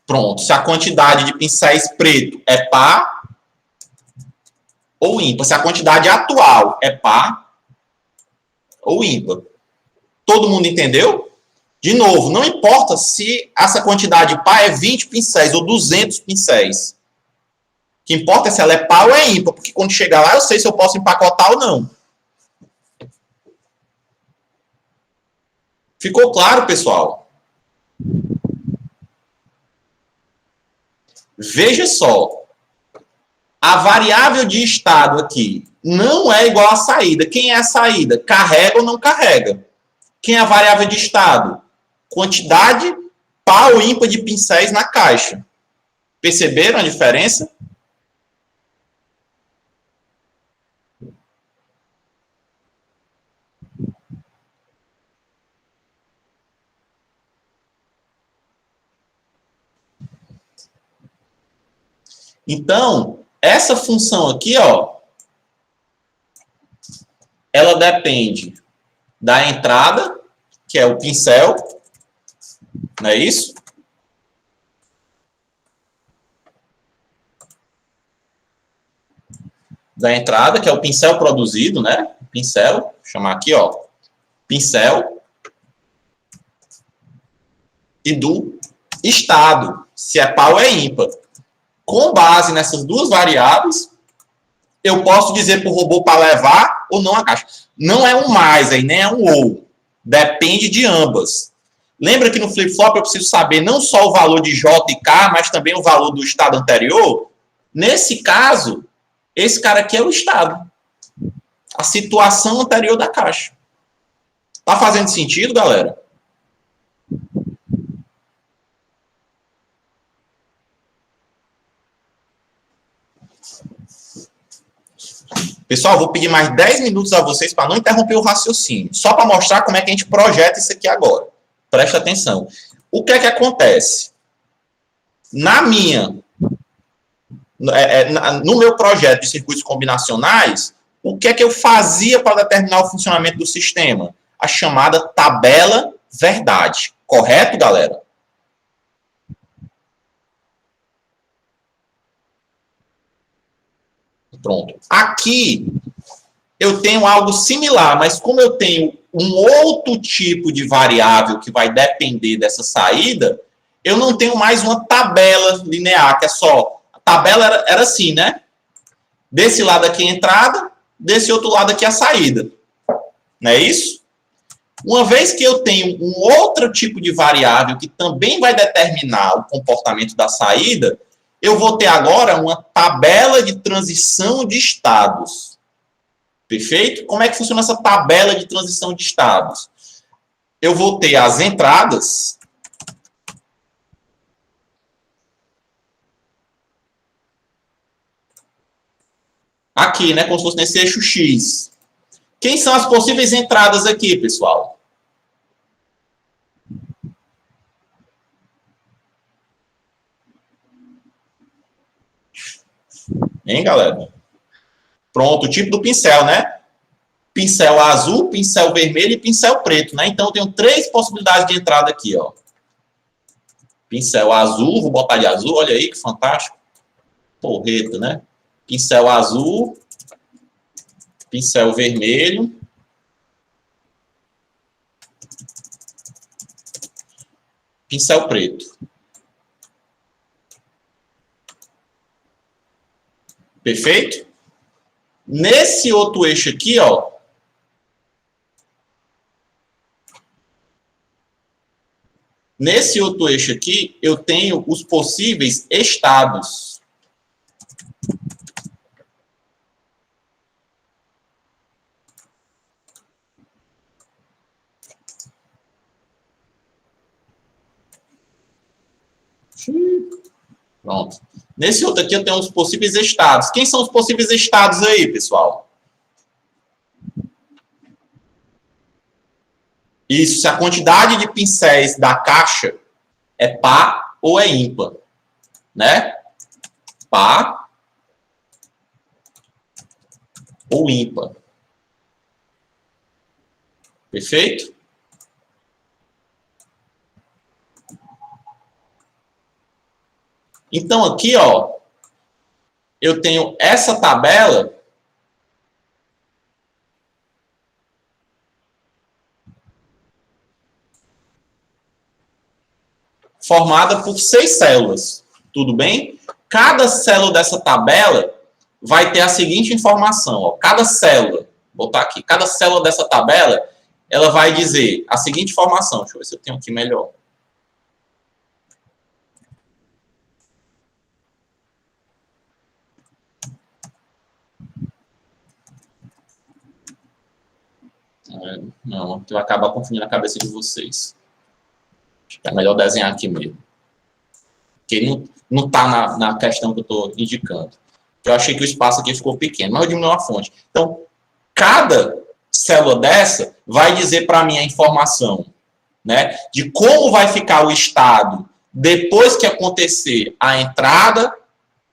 Pronto, se a quantidade de pincéis preto é par ou ímpar, se a quantidade atual é par ou ímpar. Todo mundo entendeu? De novo, não importa se essa quantidade par é 20 pincéis ou 200 pincéis. O que importa é se ela é par ou é ímpar, porque quando chegar lá eu sei se eu posso empacotar ou não. Ficou claro, pessoal? Veja só. A variável de estado aqui não é igual à saída. Quem é a saída? Carrega ou não carrega? Quem é a variável de estado? Quantidade par ou ímpar de pincéis na caixa. Perceberam a diferença? Então, essa função aqui, ó, ela depende da entrada, que é o pincel, não é isso? da entrada, que é o pincel produzido, né? Pincel, vou chamar aqui, ó, pincel, e do estado, se é par ou é ímpar. Com base nessas duas variáveis, eu posso dizer para o robô para levar ou não a caixa. Não é um mais aí, nem é um ou. Depende de ambas. Lembra que no flip-flop eu preciso saber não só o valor de J e K, mas também o valor do estado anterior? Nesse caso, esse cara aqui é o estado. A situação anterior da caixa. Tá fazendo sentido, galera? Pessoal, vou pedir mais 10 minutos a vocês para não interromper o raciocínio. Só para mostrar como é que a gente projeta isso aqui agora. Presta atenção. O que é que acontece? No meu projeto de circuitos combinacionais, o que é que eu fazia para determinar o funcionamento do sistema? A chamada tabela verdade. Correto, galera? Pronto. Aqui eu tenho algo similar, mas como eu tenho um outro tipo de variável que vai depender dessa saída, eu não tenho mais uma tabela linear, que é só... A tabela era assim, né? Desse lado aqui a entrada, desse outro lado aqui a saída. Não é isso? Uma vez que eu tenho um outro tipo de variável que também vai determinar o comportamento da saída, eu vou ter agora uma tabela de transição de estados. Perfeito? Como é que funciona essa tabela de transição de estados? Eu vou ter as entradas aqui, né? Como se fosse nesse eixo X. Quem são as possíveis entradas aqui, pessoal? Hein, galera? Pronto, o tipo do pincel, né? Pincel azul, pincel vermelho e pincel preto, né? Então, eu tenho 3 possibilidades de entrada aqui, ó. Pincel azul, vou botar de azul, olha aí que fantástico. Porreta, né? Pincel azul, pincel vermelho, pincel preto. Perfeito? Nesse outro eixo aqui, ó, nesse outro eixo aqui, eu tenho os possíveis estados. Pronto. Nesse outro aqui eu tenho os possíveis estados. Quem são os possíveis estados aí, pessoal? Isso, se a quantidade de pincéis da caixa é par ou é ímpar, né? Par ou ímpar. Perfeito? Então, aqui, ó, eu tenho essa tabela formada por 6 células. Tudo bem? Cada célula dessa tabela vai ter a seguinte informação. Ó, cada célula, vou botar aqui, cada célula dessa tabela, ela vai dizer a seguinte informação. Deixa eu ver se eu tenho aqui melhor. Não, vai acabar confundindo a cabeça de vocês. Acho que é melhor desenhar aqui mesmo. Porque não está na questão que eu estou indicando. Eu achei que o espaço aqui ficou pequeno, mas eu diminuo a fonte. Então, cada célula dessa vai dizer para mim a informação, né, de como vai ficar o estado depois que acontecer a entrada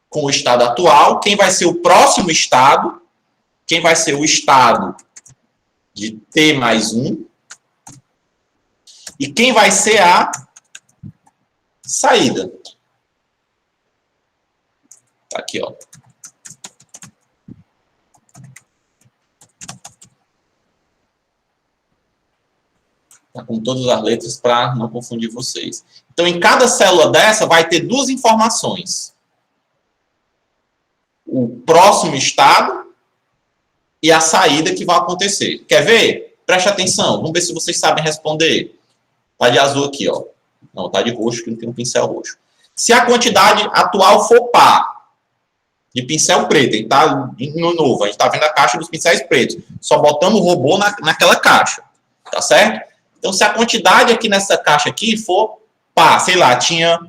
com o estado atual, quem vai ser o próximo estado, quem vai ser o estado de T mais 1, e quem vai ser a saída. Tá aqui, ó. Tá com todas as letras para não confundir vocês. Então, em cada célula dessa vai ter duas informações. O próximo estado e a saída que vai acontecer. Quer ver? Preste atenção. Vamos ver se vocês sabem responder. Tá de azul aqui, ó. Não, tá de roxo, que não tem um pincel roxo. Se a quantidade atual for par, de pincel preto, a gente tá no novo, a gente tá vendo a caixa dos pincéis pretos. Só botamos o robô naquela caixa. Tá certo? Então, se a quantidade aqui nessa caixa aqui for par, sei lá, tinha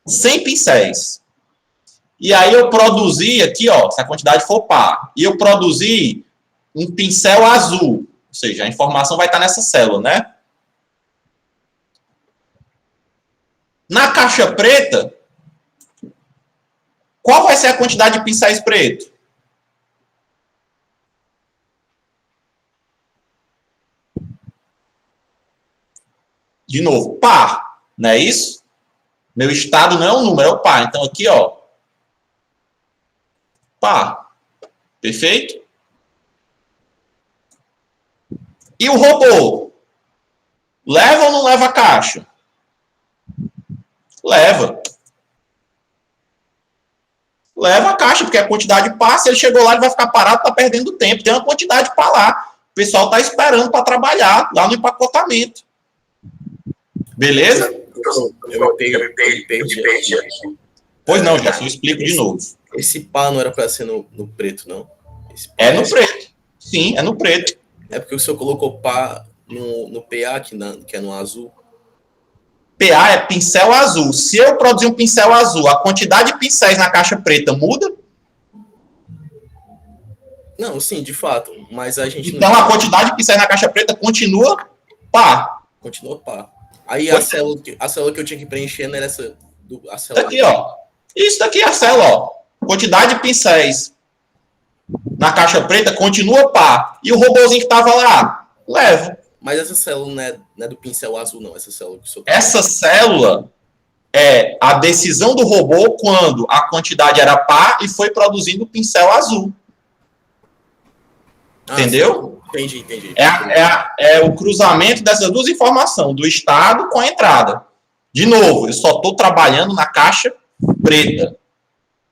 100 pincéis. E aí eu produzi aqui, ó, se a quantidade for par, e eu produzi um pincel azul, ou seja, a informação vai estar nessa célula, né? Na caixa preta, qual vai ser a quantidade de pincéis pretos? De novo, par, não é isso? Meu estado não é um número, é o par. Então aqui, ó, par. Perfeito? E o robô? Leva ou não leva a caixa? Leva. Leva a caixa, porque a quantidade passa, ele chegou lá, ele vai ficar parado, está perdendo tempo. Tem uma quantidade para lá. O pessoal está esperando para trabalhar lá no empacotamento. Beleza? Eu perdi aqui. Pois não, já eu explico de novo. Esse pá não era para ser no preto, não? É no preto. Sim, é no preto. É porque o senhor colocou pá no PA, que é no azul. PA é pincel azul. Se eu produzir um pincel azul, a quantidade de pincéis na caixa preta muda? Não, sim, de fato. Mas a gente então, a quantidade de pincéis na caixa preta continua pá. Continua pá. Aí a célula que eu tinha que preencher não era essa. A célula aqui, ó. Isso daqui é a célula, ó. Quantidade de pincéis na caixa preta continua pá. E o robôzinho que tava lá, leva. Mas essa célula não é do pincel azul, não. Essa célula que o senhor... Essa célula é a decisão do robô quando a quantidade era pá e foi produzindo o pincel azul. Entendeu? Entendi. É o cruzamento dessas duas informações, do estado com a entrada. De novo, eu só estou trabalhando na caixa preta.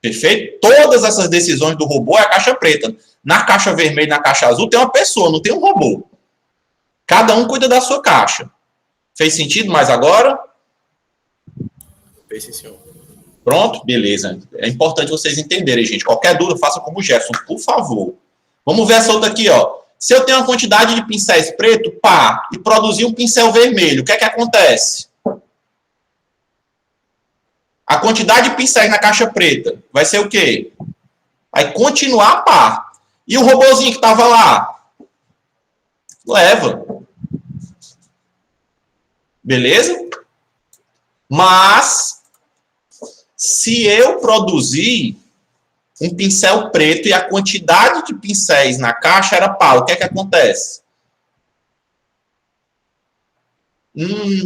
Perfeito? Todas essas decisões do robô é a caixa preta. Na caixa vermelha e na caixa azul tem uma pessoa, não tem um robô. Cada um cuida da sua caixa. Fez sentido mais agora? Fez sim, senhor. Pronto? Beleza. É importante vocês entenderem, gente. Qualquer dúvida, faça como o Jefferson, por favor. Vamos ver essa outra aqui, ó. Se eu tenho uma quantidade de pincéis preto, pá, e produzir um pincel vermelho, o que é que acontece? A quantidade de pincéis na caixa preta vai ser o quê? Vai continuar pá. E o robozinho que estava lá? Leva. Beleza? Mas, se eu produzir um pincel preto e a quantidade de pincéis na caixa era pá, o que é que acontece?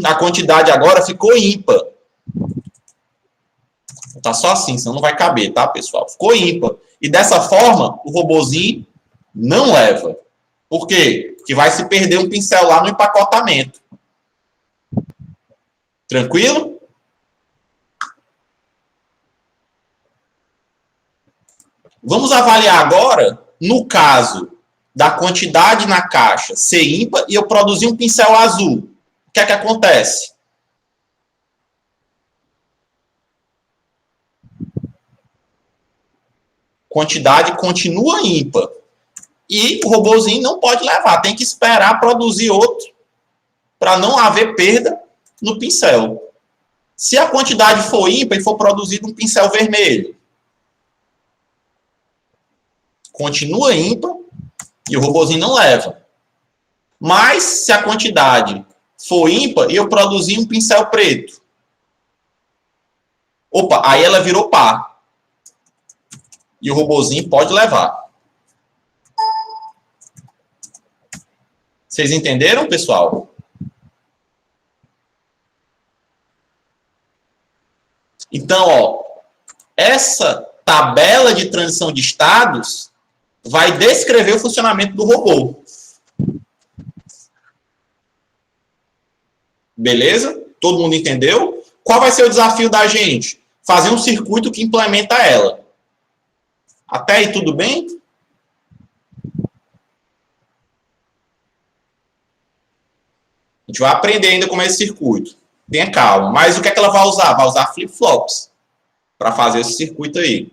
A quantidade agora ficou ímpar. Tá só assim, senão não vai caber, tá, pessoal? Ficou ímpar. E dessa forma, o robozinho não leva. Por quê? Porque vai se perder um pincel lá no empacotamento. Tranquilo? Vamos avaliar agora, no caso da quantidade na caixa ser ímpar e eu produzir um pincel azul. O que é que acontece? Quantidade continua ímpar. E o robozinho não pode levar, tem que esperar produzir outro para não haver perda no pincel. Se a quantidade for ímpar e for produzido um pincel vermelho, continua ímpar e o robozinho não leva. Mas se a quantidade for ímpar e eu produzir um pincel preto, opa, aí ela virou par. E o robozinho pode levar. Vocês entenderam, pessoal? Então, ó, essa tabela de transição de estados vai descrever o funcionamento do robô. Beleza? Todo mundo entendeu? Qual vai ser o desafio da gente? Fazer um circuito que implementa ela. Até aí tudo bem? A gente vai aprender ainda como é esse circuito. Tenha calma. Mas o que é que ela vai usar? Vai usar flip-flops para fazer esse circuito aí.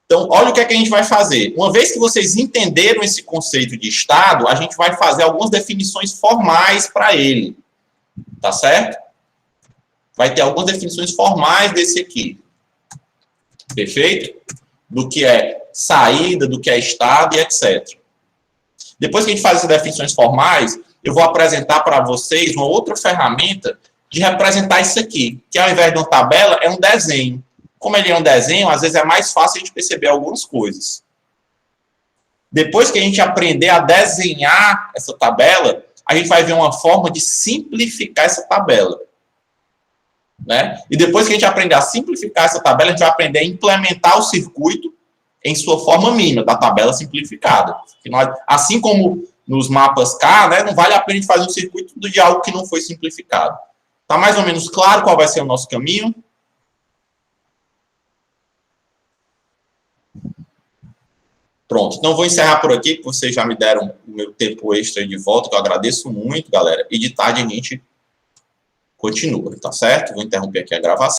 Então, olha o que é que a gente vai fazer. Uma vez que vocês entenderam esse conceito de estado, a gente vai fazer algumas definições formais para ele. Tá certo? Vai ter algumas definições formais desse aqui. Perfeito? Do que é saída, do que é estado e etc. Depois que a gente faz essas definições formais, eu vou apresentar para vocês uma outra ferramenta de representar isso aqui, que ao invés de uma tabela, é um desenho. Como ele é um desenho, às vezes é mais fácil a gente perceber algumas coisas. Depois que a gente aprender a desenhar essa tabela, a gente vai ver uma forma de simplificar essa tabela. Né? E depois que a gente aprender a simplificar essa tabela, a gente vai aprender a implementar o circuito em sua forma mínima, da tabela simplificada. Assim como nos mapas K, né, não vale a pena a gente fazer um circuito de algo que não foi simplificado. Está mais ou menos claro qual vai ser o nosso caminho? Pronto, então vou encerrar por aqui, porque vocês já me deram o meu tempo extra de volta, que eu agradeço muito, galera. E de tarde a gente continua, tá certo? Vou interromper aqui a gravação.